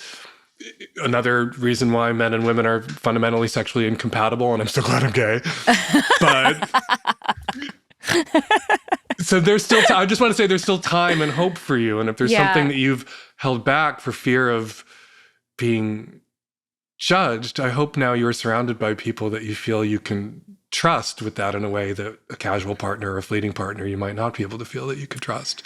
Another reason why men and women are fundamentally sexually incompatible, and I'm so glad I'm gay. But so there's still I just want to say there's still time and hope for you. And if there's something that you've held back for fear of being judged, I hope now you're surrounded by people that you feel you can trust with that in a way that a casual partner or a fleeting partner you might not be able to feel that you could trust.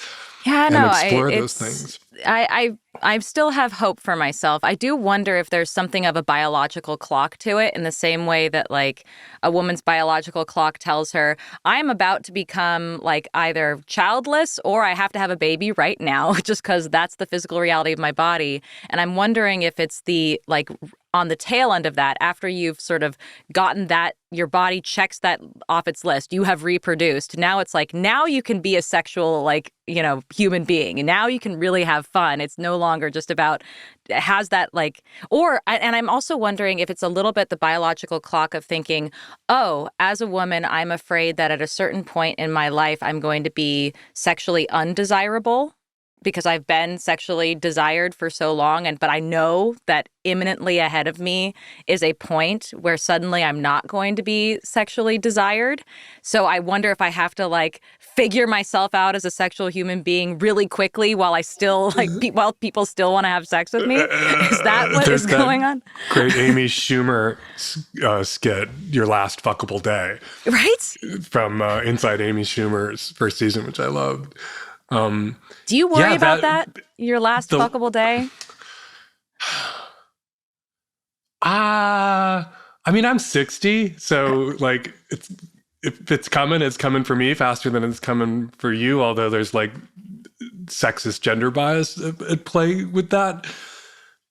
Yeah, and no, explore those things. I still have hope for myself. I do wonder if there's something of a biological clock to it, in the same way that like a woman's biological clock tells her, I'm about to become like either childless or I have to have a baby right now, just because that's the physical reality of my body. And I'm wondering if it's the like on the tail end of that, after you've sort of gotten that, your body checks that off its list, you have reproduced. Now it's like, now you can be a sexual, like, you know, human being. And now you can really have fun. It's no longer just about, has that like, and I'm also wondering if it's a little bit the biological clock of thinking, oh, as a woman, I'm afraid that at a certain point in my life, I'm going to be sexually undesirable, because I've been sexually desired for so long, but I know that imminently ahead of me is a point where suddenly I'm not going to be sexually desired. So I wonder if I have to like figure myself out as a sexual human being really quickly while I still like while people still want to have sex with me. Is that what is going on? Great Amy Schumer skit, Your Last Fuckable Day, Right? from Inside Amy Schumer's first season, which I loved. Do you worry about that? Your last fuckable day? I mean, I'm 60, so like if it's coming for me faster than it's coming for you, although there's like sexist gender bias at play with that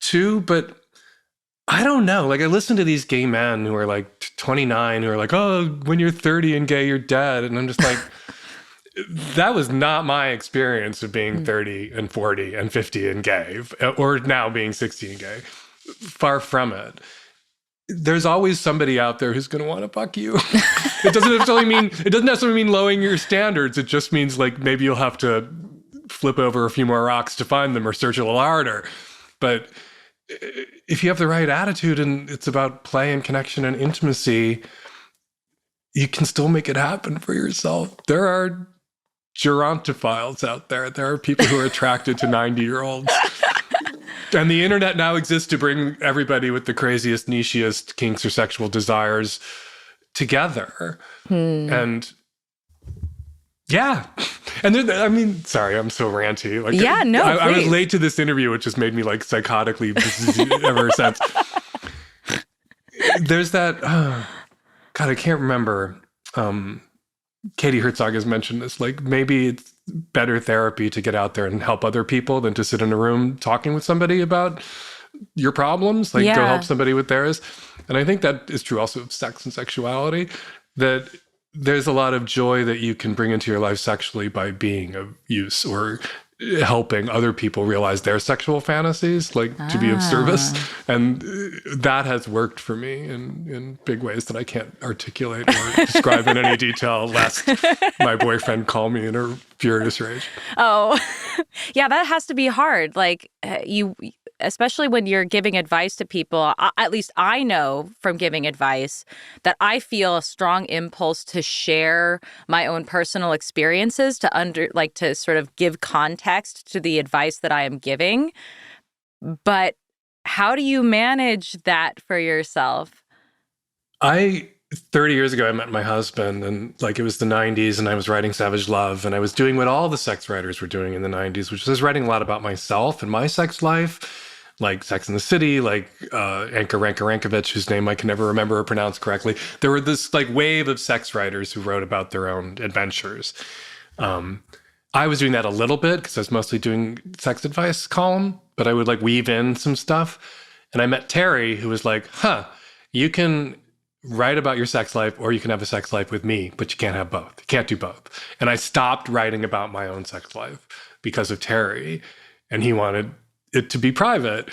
too. But I don't know. Like, I listen to these gay men who are like 29 who are like, oh, when you're 30 and gay, you're dead. And I'm just like, that was not my experience of being 30 and 40 and 50 and gay, or now being 60 and gay. Far from it. There's always somebody out there who's going to want to fuck you. It doesn't necessarily mean lowering your standards. It just means like maybe you'll have to flip over a few more rocks to find them or search a little harder. But if you have the right attitude and it's about play and connection and intimacy, you can still make it happen for yourself. There are gerontophiles out there. There are people who are attracted to 90-year-olds. And the internet now exists to bring everybody with the craziest, nichiest kinks or sexual desires together. And yeah. And then, I mean, sorry, I'm so ranty. Like, Yeah, no, I was please. late to this interview, which just made me like psychotically ever since. There's that, God, I can't remember. Katie Herzog has mentioned this. Like, maybe it's better therapy to get out there and help other people than to sit in a room talking with somebody about your problems. Like, go help somebody with theirs. And I think that is true also of sex and sexuality, that there's a lot of joy that you can bring into your life sexually by being of use or helping other people realize their sexual fantasies, like to be of service. And that has worked for me in big ways that I can't articulate or describe in any detail, lest my boyfriend call me in a furious rage. Oh, yeah, that has to be hard. Like especially when you're giving advice to people, at least I know from giving advice that I feel a strong impulse to share my own personal experiences to sort of give context to the advice that I am giving. But how do you manage that for yourself? 30 years ago, I met my husband, and like it was the 90s, and I was writing Savage Love, and I was doing what all the sex writers were doing in the 90s, which was writing a lot about myself and my sex life, like Sex and the City, like Anka Rankovich, whose name I can never remember or pronounce correctly. There were this like wave of sex writers who wrote about their own adventures. I was doing that a little bit because I was mostly doing sex advice column, but I would like weave in some stuff. And I met Terry, who was like, you can write about your sex life or you can have a sex life with me, but you can't have both. You can't do both. And I stopped writing about my own sex life because of Terry, and he wanted it to be private.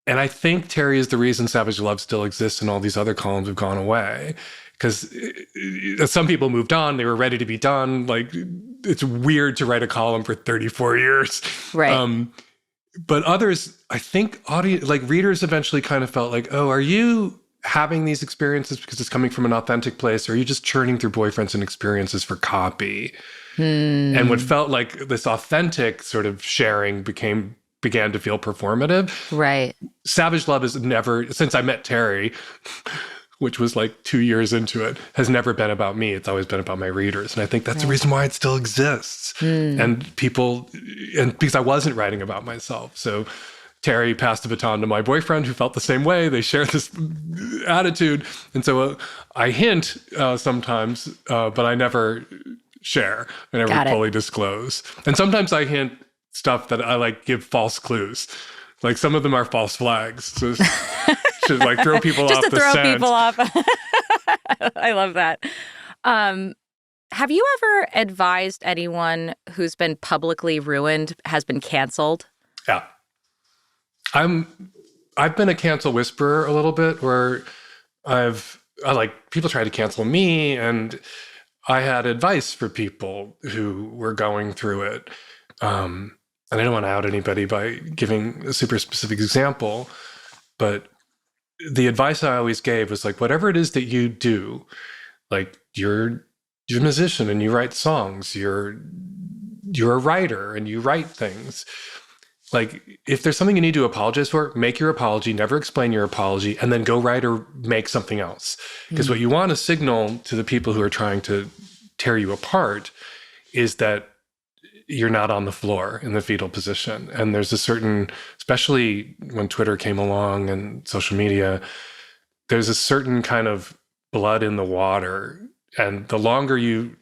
And I think Terry is the reason Savage Love still exists and all these other columns have gone away. Because some people moved on, they were ready to be done. Like, it's weird to write a column for 34 years. Right. But others, I think readers eventually kind of felt like, oh, are you having these experiences because it's coming from an authentic place, or are you just churning through boyfriends and experiences for copy? And what felt like this authentic sort of sharing began to feel performative. Right. Savage Love has never, since I met Terry, which was like 2 years into it, has never been about me. It's always been about my readers. And I think that's the reason why it still exists. And because I wasn't writing about myself. So Terry passed the baton to my boyfriend, who felt the same way. They share this attitude. And so I hint sometimes, but I never share. I never fully disclose. And sometimes I hint stuff that I like give false clues. Like some of them are false flags. So should like throw people off the scent. Just to throw people off. I love that. Have you ever advised anyone who's been publicly ruined, has been canceled? Yeah. I've been a cancel whisperer a little bit, where I like people try to cancel me, and I had advice for people who were going through it. And I don't want to out anybody by giving a super specific example, but the advice I always gave was like, whatever it is that you do, like you're a musician and you write songs, you're a writer and you write things. Like, if there's something you need to apologize for, make your apology, never explain your apology, and then go write or make something else. Because what you want to signal to the people who are trying to tear you apart is that you're not on the floor in the fetal position. And there's a certain, especially when Twitter came along and social media, there's a certain kind of blood in the water. And the longer you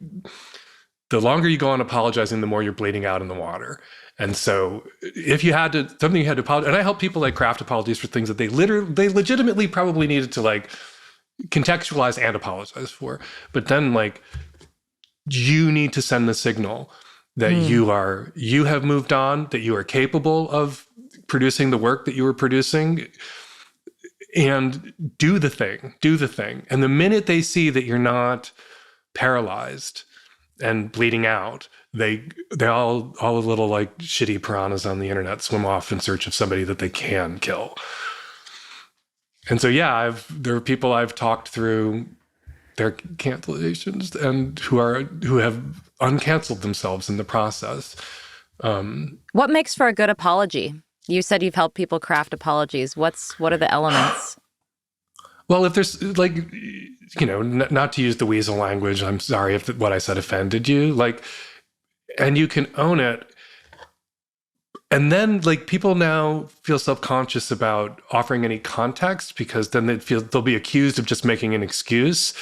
go on apologizing, the more you're bleeding out in the water. And so if you had to, something you had to apologize, and I help people like craft apologies for things that they legitimately probably needed to like contextualize and apologize for. But then like, you need to send the signal that you have moved on, that you are capable of producing the work that you were producing, and do the thing. And the minute they see that you're not paralyzed and bleeding out, they all little like shitty piranhas on the internet swim off in search of somebody that they can kill. And so, yeah, there are people I've talked through their cancellations and who have uncanceled themselves in the process. What makes for a good apology? You said you've helped people craft apologies. What are the elements? Well, if there's like, not to use the weasel language, I'm sorry if what I said offended you, like, and you can own it. And then like people now feel self-conscious about offering any context because then they'll be accused of just making an excuse.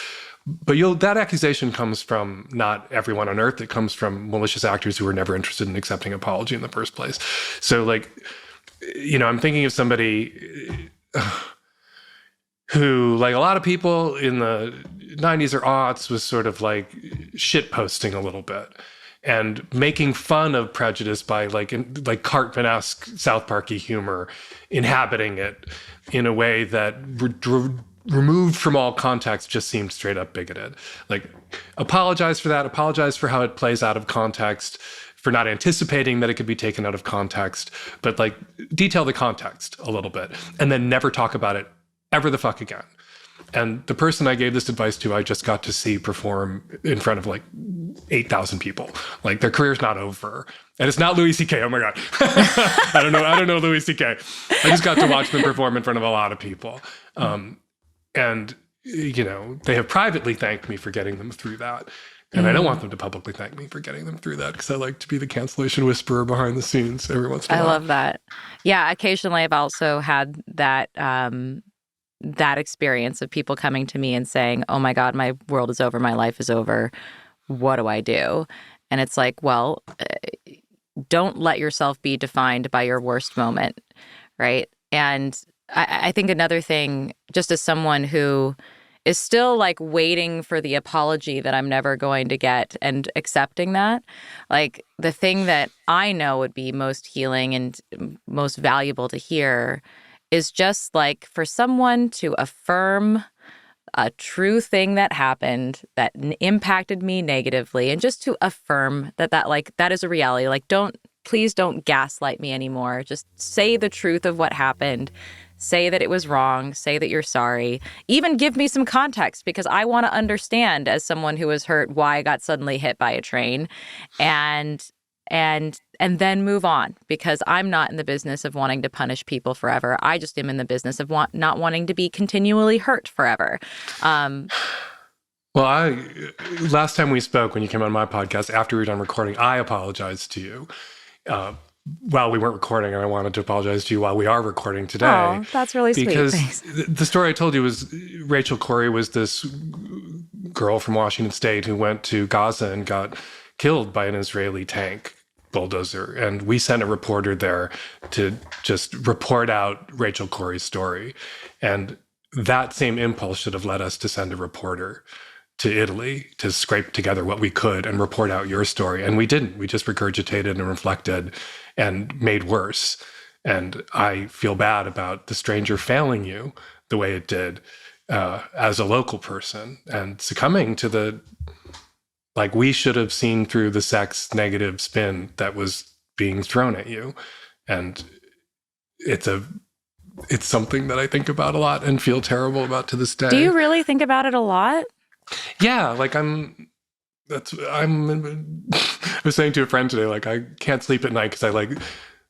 But that accusation comes from not everyone on earth. It comes from malicious actors who were never interested in accepting apology in the first place. So like, I'm thinking of somebody who, like a lot of people in the 90s or aughts, was sort of like shit posting a little bit and making fun of prejudice by like Cartman-esque South Parky humor, inhabiting it in a way that removed from all context just seemed straight up bigoted. Like, apologize for that, apologize for how it plays out of context, for not anticipating that it could be taken out of context, but like detail the context a little bit and then never talk about it ever the fuck again. And the person I gave this advice to, I just got to see perform in front of like 8,000 people. Like, their career's not over. And it's not Louis C.K. Oh my God. I don't know Louis C.K. I just got to watch them perform in front of a lot of people. And, they have privately thanked me for getting them through that. And I don't want them to publicly thank me for getting them through that, because I like to be the cancellation whisperer behind the scenes every once in a while. I love that. Yeah, occasionally I've also had that that experience of people coming to me and saying, oh my God, my world is over, my life is over. What do I do? And it's like, well, don't let yourself be defined by your worst moment, right? And I think another thing, just as someone who is still like waiting for the apology that I'm never going to get and accepting that, like the thing that I know would be most healing and most valuable to hear is just like for someone to affirm a true thing that happened that impacted me negatively, and just to affirm that is a reality. Like, please don't gaslight me anymore. Just say the truth of what happened. Say that it was wrong. Say that you're sorry. Even give me some context, because I want to understand, as someone who was hurt, why I got suddenly hit by a train, and then move on, because I'm not in the business of wanting to punish people forever. I just am in the business of not wanting to be continually hurt forever. Well, last time we spoke, when you came on my podcast, after we were done recording, I apologized to you while we weren't recording, and I wanted to apologize to you while we are recording today. Oh, that's really sweet. Because Thanks. the story I told you was Rachel Corrie was this girl from Washington State who went to Gaza and got killed by an Israeli tank bulldozer. And we sent a reporter there to just report out Rachel Corrie's story. And that same impulse should have led us to send a reporter to Italy to scrape together what we could and report out your story. And we didn't. We just regurgitated and reflected and made worse. And I feel bad about the stranger failing you the way it did as a local person and succumbing to the, like, we should have seen through the sex negative spin that was being thrown at you. And it's something that I think about a lot and feel terrible about to this day. Do you really think about it a lot? Yeah, like I was saying to a friend today, like, I can't sleep at night because I like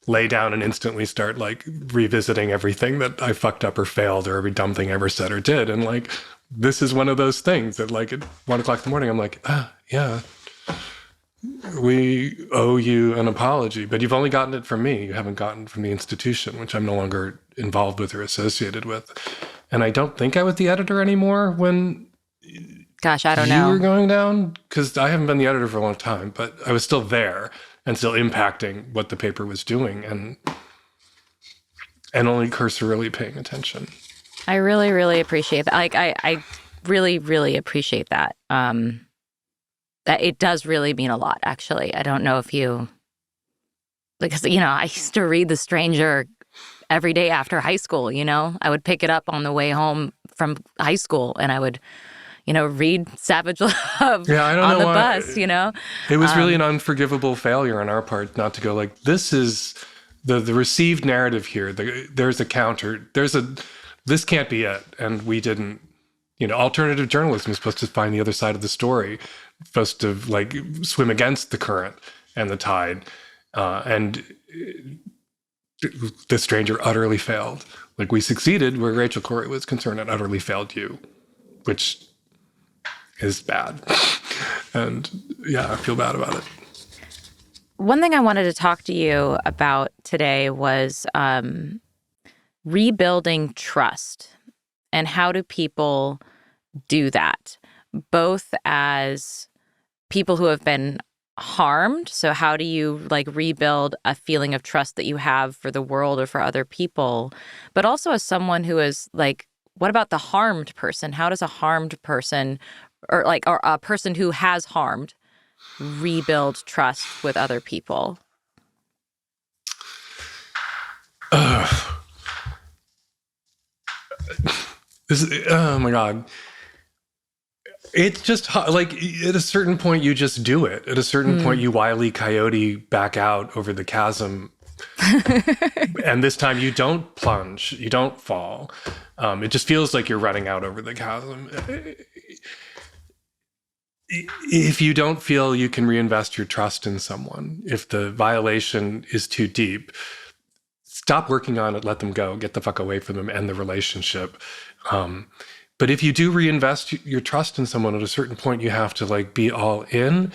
lay down and instantly start like revisiting everything that I fucked up or failed, or every dumb thing I ever said or did. And like, this is one of those things that like at 1 o'clock in the morning, I'm like, yeah, we owe you an apology, but you've only gotten it from me. You haven't gotten it from the institution, which I'm no longer involved with or associated with. And I don't think I was the editor anymore when Gosh, I don't know. You were going down? Because I haven't been the editor for a long time, but I was still there and still impacting what the paper was doing and only cursorily paying attention. I really, really appreciate that. Like, I really, really appreciate that. That it does really mean a lot, actually. I don't know if you, because, I used to read The Stranger every day after high school, I would pick it up on the way home from high school, and I would read Savage Love on the bus, It was really an unforgivable failure on our part not to go like, this is the received narrative here. There's a counter. This can't be it. And we didn't, alternative journalism is supposed to find the other side of the story, supposed to like swim against the current and the tide. And the stranger utterly failed. Like, we succeeded where Rachel Corrie was concerned and utterly failed you, which is bad. And yeah, I feel bad about it. One thing I wanted to talk to you about today was rebuilding trust, and how do people do that, both as people who have been harmed. So how do you like rebuild a feeling of trust that you have for the world or for other people, but also as someone who is like, what about the harmed person? How does a harmed person or a person who has harmed rebuild trust with other people? Oh my God. It's just like, at a certain point, you just do it. At a certain point, you Wile E. Coyote back out over the chasm. And this time you don't plunge, you don't fall. It just feels like you're running out over the chasm. If you don't feel you can reinvest your trust in someone, if the violation is too deep, stop working on it, let them go, get the fuck away from them, end the relationship. But if you do reinvest your trust in someone, at a certain point, you have to like be all in.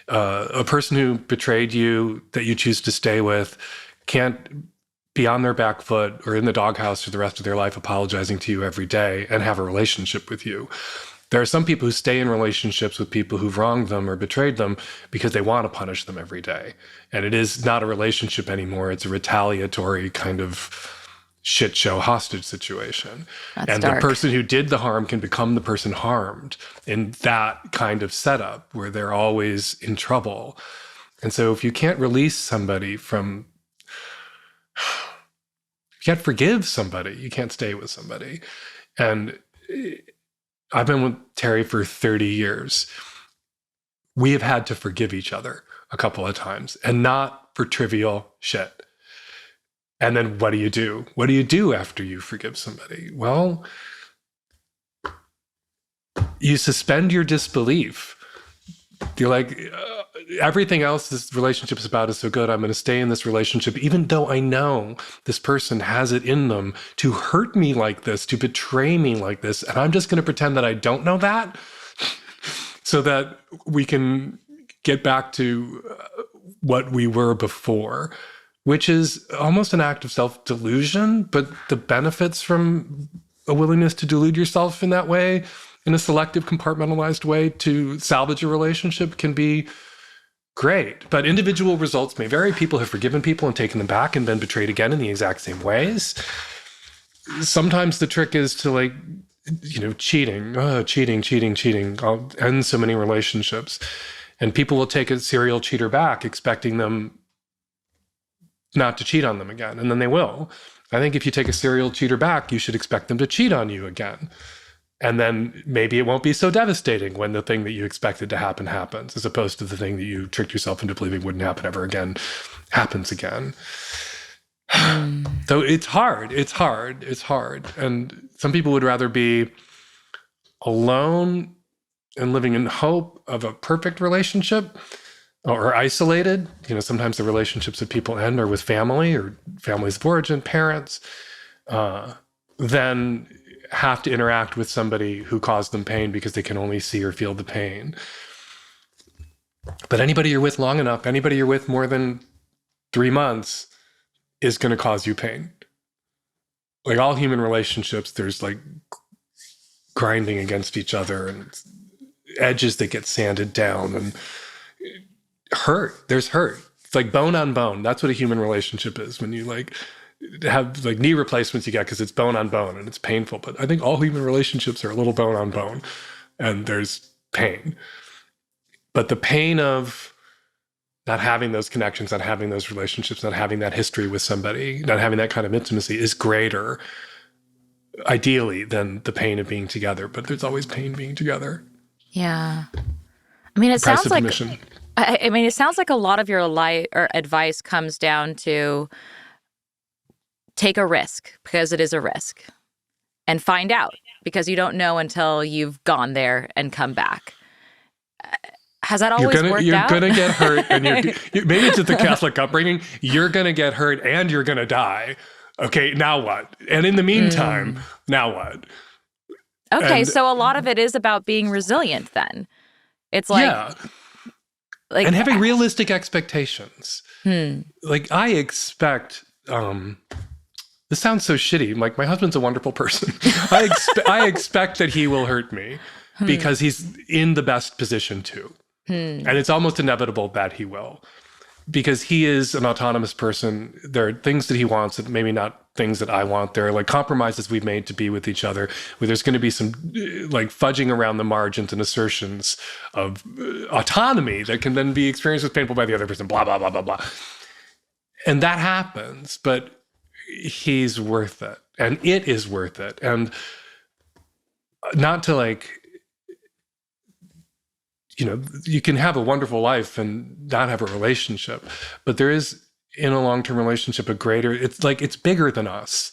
A person who betrayed you that you choose to stay with can't be on their back foot or in the doghouse for the rest of their life apologizing to you every day and have a relationship with you. There are some people who stay in relationships with people who've wronged them or betrayed them because they want to punish them every day. And it is not a relationship anymore. It's a retaliatory kind of shit show hostage situation. That's and dark. The person who did the harm can become the person harmed in that kind of setup where they're always in trouble. And so if you can't release somebody from, you can't forgive somebody, you can't stay with somebody. And I've been with Terry for 30 years. We have had to forgive each other a couple of times, and not for trivial shit. And then what do you do? What do you do after you forgive somebody? Well, you suspend your disbelief. You're like, everything else this relationship is about is so good. I'm going to stay in this relationship, even though I know this person has it in them to hurt me like this, to betray me like this. And I'm just going to pretend that I don't know that so that we can get back to what we were before, which is almost an act of self-delusion. But the benefits from a willingness to delude yourself in that way, in a selective, compartmentalized way to salvage a relationship, can be great. But individual results may vary. People have forgiven people and taken them back and been betrayed again in the exact same ways. Sometimes the trick is to like, cheating. I'll end so many relationships. And people will take a serial cheater back, expecting them not to cheat on them again. And then they will. I think if you take a serial cheater back, you should expect them to cheat on you again. And then maybe it won't be so devastating when the thing that you expected to happen happens, as opposed to the thing that you tricked yourself into believing wouldn't happen ever again happens again. Though it's hard. And some people would rather be alone and living in hope of a perfect relationship, or isolated. Sometimes the relationships that people end are with family or families of origin, parents, then have to interact with somebody who caused them pain because they can only see or feel the pain. But anybody you're with long enough, anybody you're with more than 3 months is going to cause you pain. Like all human relationships, there's like grinding against each other and edges that get sanded down and hurt. There's hurt. It's like bone on bone. That's what a human relationship is. When you like have like knee replacements you get because it's bone on bone and it's painful. But I think all human relationships are a little bone on bone and there's pain. But the pain of not having those connections, not having those relationships, not having that history with somebody, not having that kind of intimacy is greater, ideally, than the pain of being together. But there's always pain being together. Yeah. I mean, it sounds like, it sounds like a lot of your life or advice comes down to take a risk because it is a risk, and find out because you don't know until you've gone there and come back. Has that always worked you're out? gonna get hurt, and maybe it's just the Catholic upbringing. You're gonna get hurt, and you're gonna die. Okay, now what? And in the meantime, now what? Okay, And, so a lot of it is about being resilient then. It's like and having realistic expectations. Like I expect this sounds so shitty. Like my husband's a wonderful person. I expect that he will hurt me because he's in the best position to. And it's almost inevitable that he will. Because he is an autonomous person. There are things that he wants that maybe not things that I want. There are like compromises we've made to be with each other, where there's going to be some like fudging around the margins and assertions of autonomy that can then be experienced as painful by the other person, blah, blah, blah, blah, blah. And that happens, but he's worth it. And it is worth it. And not to like, you know, you can have a wonderful life and not have a relationship, but there is in a long-term relationship a greater, it's like, it's bigger than us.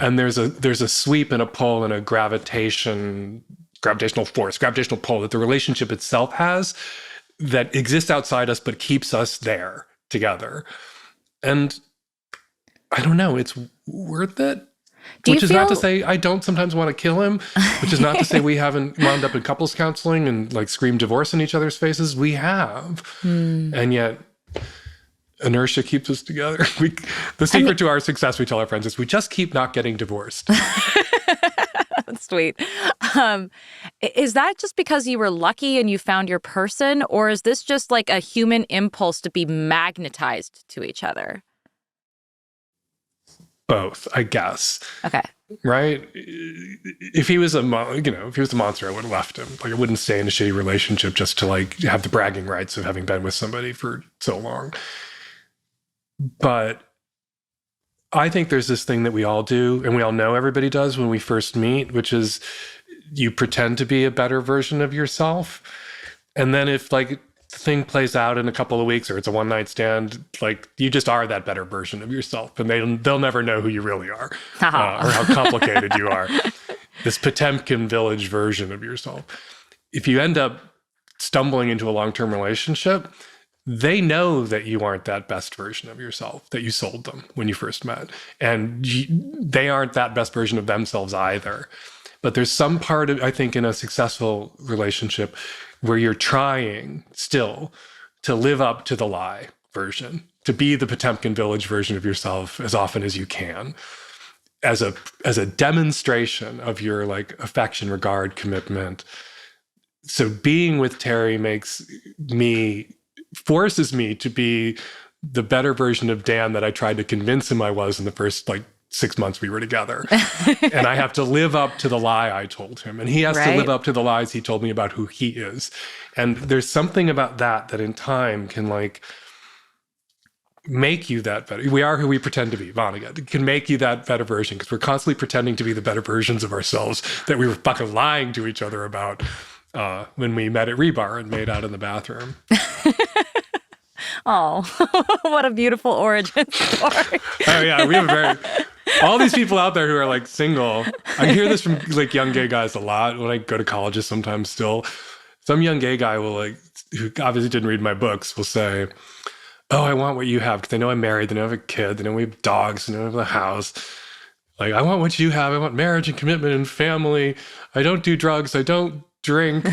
And there's a sweep and a pull and a gravitational force, gravitational pull that the relationship itself has that exists outside us, but keeps us there together. And I don't know, it's worth it. Which is not to say I don't sometimes want to kill him, which is not to say we haven't wound up in couples counseling and like screamed divorce in each other's faces. We have. And yet inertia keeps us together. The secret to our success, we tell our friends, is we just keep not getting divorced. That's sweet. Is that just because you were lucky and you found your person, or is this just like a human impulse to be magnetized to each other? Both, I guess. Okay. Right? If he was a monster, I would have left him. Like I wouldn't stay in a shitty relationship just to like have the bragging rights of having been with somebody for so long. But I think there's this thing that we all do, and we all know everybody does when we first meet, which is you pretend to be a better version of yourself. And then if like the thing plays out in a couple of weeks or it's a one-night stand, like you just are that better version of yourself, and they'll never know who you really are or how complicated you are. This Potemkin village version of yourself. If you end up stumbling into a long-term relationship, they know that you aren't that best version of yourself that you sold them when you first met, and they aren't that best version of themselves either. But there's some part of, I think, in a successful relationship where you're trying still to live up to the lie version, to be the Potemkin village version of yourself as often as you can, as a demonstration of your like affection, regard, commitment. So being with Terry forces me to be the better version of Dan that I tried to convince him I was in the first like 6 months we were together. And I have to live up to the lie I told him. And he has to live up to the lies he told me about who he is. And there's something about that in time can like make you that better. We are who we pretend to be, Vonnegut. It can make you that better version because we're constantly pretending to be the better versions of ourselves that we were fucking lying to each other about when we met at Rebar and made out in the bathroom. Oh, what a beautiful origin story. Oh yeah, we have all these people out there who are like single. I hear this from like young gay guys a lot when I go to colleges sometimes still. Some young gay guy will like, who obviously didn't read my books, will say, oh, I want what you have because they know I'm married, they know I have a kid, they know we have dogs, they know I have a house. Like, I want what you have. I want marriage and commitment and family. I don't do drugs. I don't drink.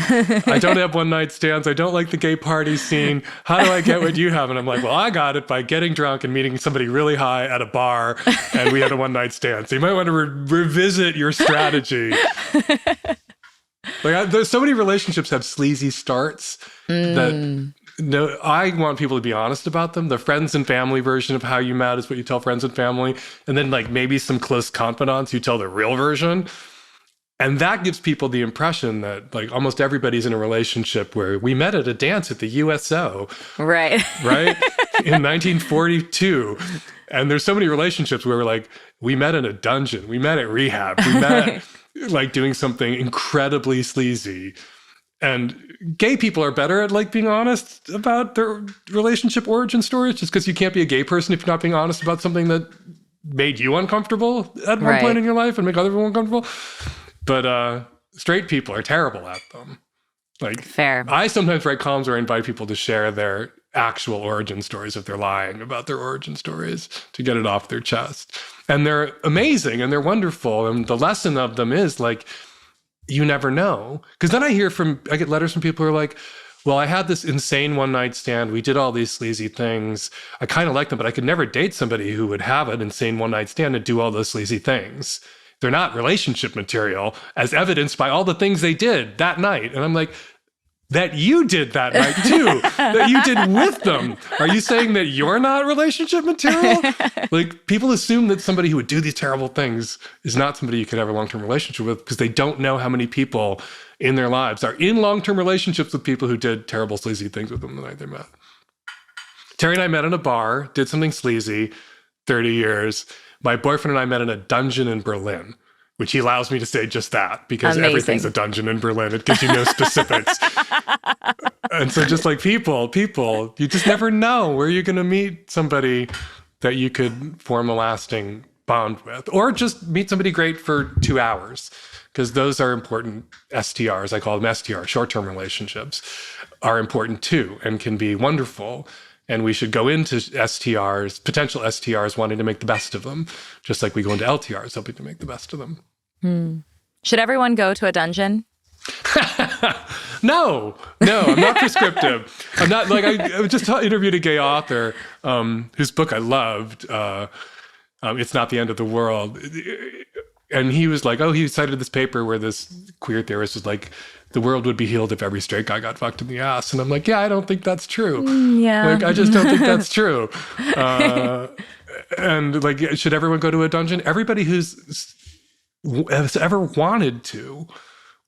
I don't have one-night stands. I don't like the gay party scene. How do I get what you have? And I'm like, well, I got it by getting drunk and meeting somebody really high at a bar, and we had a one-night stand. So you might want to revisit your strategy. Like, there's so many relationships have sleazy starts that I want people to be honest about them. The friends and family version of how you met is what you tell friends and family. And then like maybe some close confidants, you tell the real version. And that gives people the impression that like almost everybody's in a relationship where we met at a dance at the USO. Right. Right? In 1942. And there's so many relationships where we're like, we met in a dungeon. We met at rehab. We met like doing something incredibly sleazy. And gay people are better at like being honest about their relationship origin stories, just because you can't be a gay person if you're not being honest about something that made you uncomfortable at one point in your life and make other people uncomfortable. But straight people are terrible at them. Like, Fair. I sometimes write columns where I invite people to share their actual origin stories if they're lying about their origin stories, to get it off their chest. And they're amazing and they're wonderful. And the lesson of them is like, you never know. Because then I get letters from people who are like, well, I had this insane one night stand. We did all these sleazy things. I kind of like them, but I could never date somebody who would have an insane one night stand and do all those sleazy things. They're not relationship material, as evidenced by all the things they did that night. And I'm like, that you did that night too, that you did with them. Are you saying that you're not relationship material? Like, people assume that somebody who would do these terrible things is not somebody you could have a long-term relationship with because they don't know how many people in their lives are in long-term relationships with people who did terrible, sleazy things with them the night they met. Terry and I met in a bar, did something sleazy, 30 years. My boyfriend and I met in a dungeon in Berlin, which he allows me to say just that because Amazing. Everything's a dungeon in Berlin. It gives you no specifics. And so just like people, you just never know where you're going to meet somebody that you could form a lasting bond with, or just meet somebody great for 2 hours, because those are important. STRs, I call them STRs, short-term relationships, are important too and can be wonderful. And we should go into STRs, potential STRs, wanting to make the best of them, just like we go into LTRs, hoping to make the best of them. Should everyone go to a dungeon? No, I'm not prescriptive. I'm not like, I just interviewed a gay author whose book I loved. It's Not the End of the World. And he was like, he cited this paper where this queer theorist was like, the world would be healed if every straight guy got fucked in the ass. And I'm like, yeah, I don't think that's true. Yeah. Like, I just don't think that's true. And like, should everyone go to a dungeon? Everybody has ever wanted to,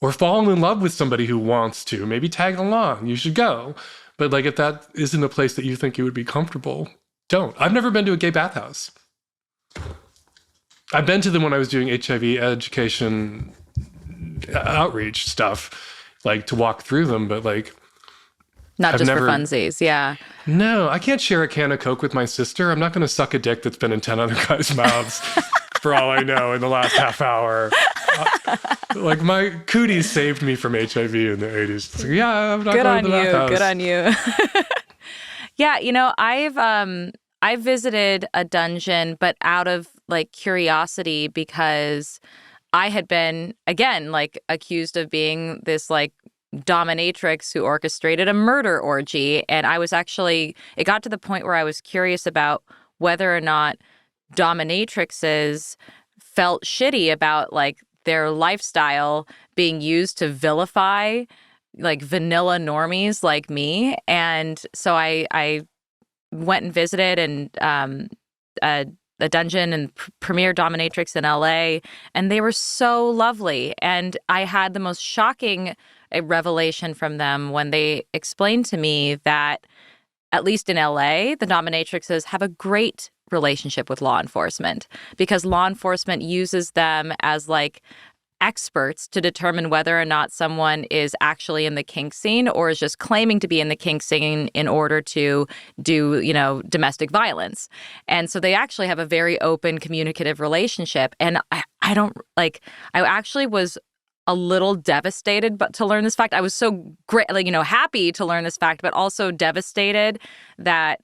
or fallen in love with somebody who wants to, maybe tag along, you should go. But like, if that isn't a place that you think you would be comfortable, don't. I've never been to a gay bathhouse. I've been to them when I was doing HIV education outreach stuff, like to walk through them, but like, not just for funsies. Yeah. No, I can't share a can of Coke with my sister. I'm not going to suck a dick that's been in 10 other guys' mouths for all I know in the last half hour. Like, my cooties saved me from HIV in the 80s. So, yeah, I'm not going to the bathhouse. Good on you. Yeah, you know, I've visited a dungeon, but out of like curiosity, because I had been, again, like accused of being this like dominatrix who orchestrated a murder orgy. And I was actually, it got to the point where I was curious about whether or not dominatrixes felt shitty about like their lifestyle being used to vilify like vanilla normies like me. And so I went and visited and a dungeon and premier dominatrix in LA, and they were so lovely. And I had the most shocking revelation from them when they explained to me that, at least in LA, the dominatrixes have a great relationship with law enforcement, because law enforcement uses them as like experts to determine whether or not someone is actually in the kink scene or is just claiming to be in the kink scene in order to do, you know, domestic violence. And so they actually have a very open, communicative relationship. And I actually was a little devastated but to learn this fact. I was so great, like, you know, happy to learn this fact, but also devastated that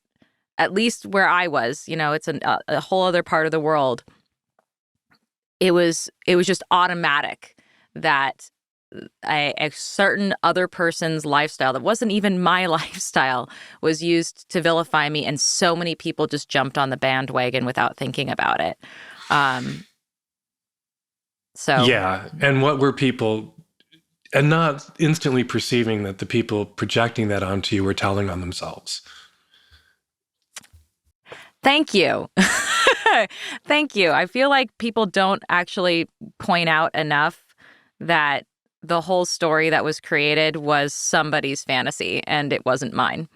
at least where I was, you know, it's a whole other part of the world. It was just automatic that a certain other person's lifestyle that wasn't even my lifestyle was used to vilify me, and so many people just jumped on the bandwagon without thinking about it. So yeah, and what were people, and not instantly perceiving that the people projecting that onto you were telling on themselves. Thank you. Thank you. I feel like people don't actually point out enough that the whole story that was created was somebody's fantasy and it wasn't mine.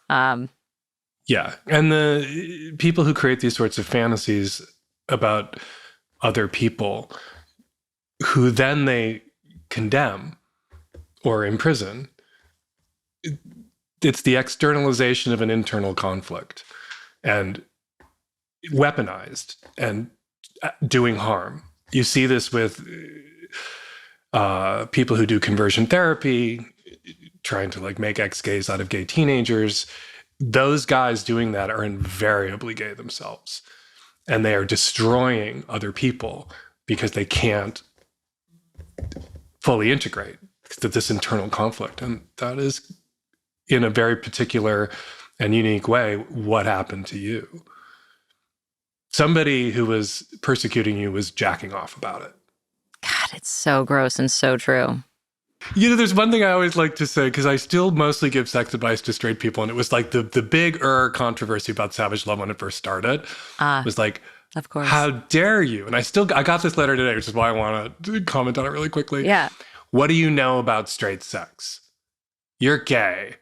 Yeah. And the people who create these sorts of fantasies about other people, who then they condemn or imprison, it's the externalization of an internal conflict and weaponized and doing harm. You see this with people who do conversion therapy, trying to like make ex-gays out of gay teenagers, those guys doing that are invariably gay themselves. And they are destroying other people because they can't fully integrate this internal conflict. And that is, in a very particular and unique way, what happened to you. Somebody who was persecuting you was jacking off about it. God, it's so gross and so true. You know, there's one thing I always like to say, because I still mostly give sex advice to straight people, and it was like the big controversy about Savage Love when it first started. It was like, of course, how dare you? And I got this letter today, which is why I want to comment on it really quickly. Yeah. What do you know about straight sex? You're gay.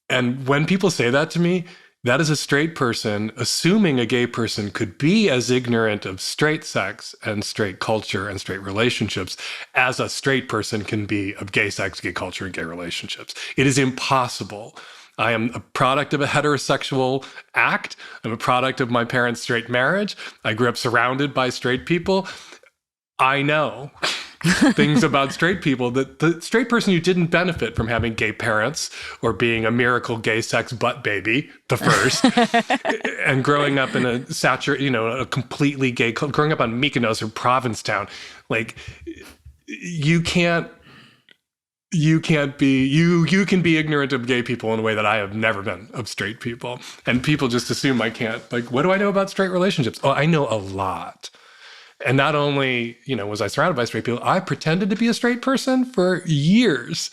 And when people say that to me, that is a straight person assuming a gay person could be as ignorant of straight sex and straight culture and straight relationships as a straight person can be of gay sex, gay culture, and gay relationships. It is impossible. I am a product of a heterosexual act. I'm a product of my parents' straight marriage. I grew up surrounded by straight people. I know things about straight people that the straight person who didn't benefit from having gay parents or being a miracle gay sex butt baby, the first, and growing up in a completely gay, growing up on Mykonos or Provincetown, like you can be ignorant of gay people in a way that I have never been of straight people. And people just assume I can't. Like, what do I know about straight relationships? Oh, I know a lot. And not only, was I surrounded by straight people, I pretended to be a straight person for years.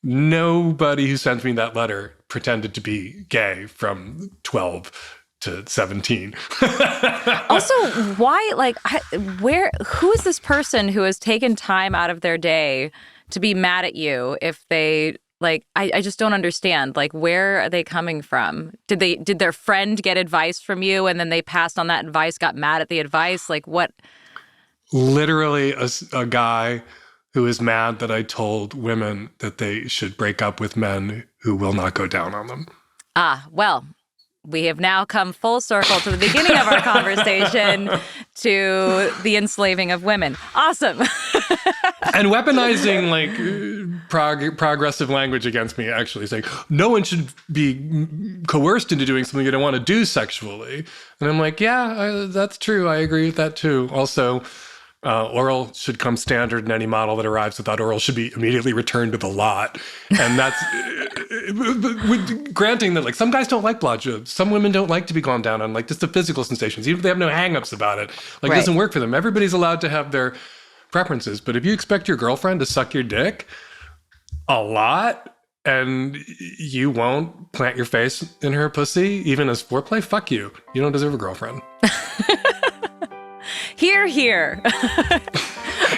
Nobody who sent me that letter pretended to be gay from 12 to 17. Also, why, who is this person who has taken time out of their day to be mad at you if they, I just don't understand. Like, where are they coming from? Did their friend get advice from you and then they passed on that advice, got mad at the advice? Like, what? Literally a guy who is mad that I told women that they should break up with men who will not go down on them. Well, we have now come full circle to the beginning of our conversation to the enslaving of women. Awesome. And weaponizing progressive language against me, actually saying no one should be coerced into doing something they don't want to do sexually. And I'm like, yeah, that's true. I agree with that too. Also, oral should come standard, and any model that arrives without oral should be immediately returned to the lot. And that's granting that, some guys don't like blowjobs. Some women don't like to be gone down on, just the physical sensations, even if they have no hang-ups about it. It doesn't work for them. Everybody's allowed to have their preferences. But if you expect your girlfriend to suck your dick a lot and you won't plant your face in her pussy, even as foreplay, fuck you. You don't deserve a girlfriend. Here.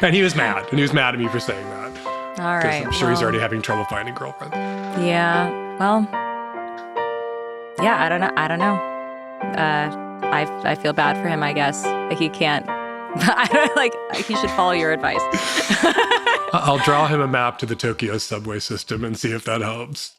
And he was mad. And he was mad at me for saying that. All right. I'm sure he's already having trouble finding girlfriends. Yeah. Well, yeah, I don't know. I feel bad for him, I guess. He can't. He should follow your advice. I'll draw him a map to the Tokyo subway system and see if that helps.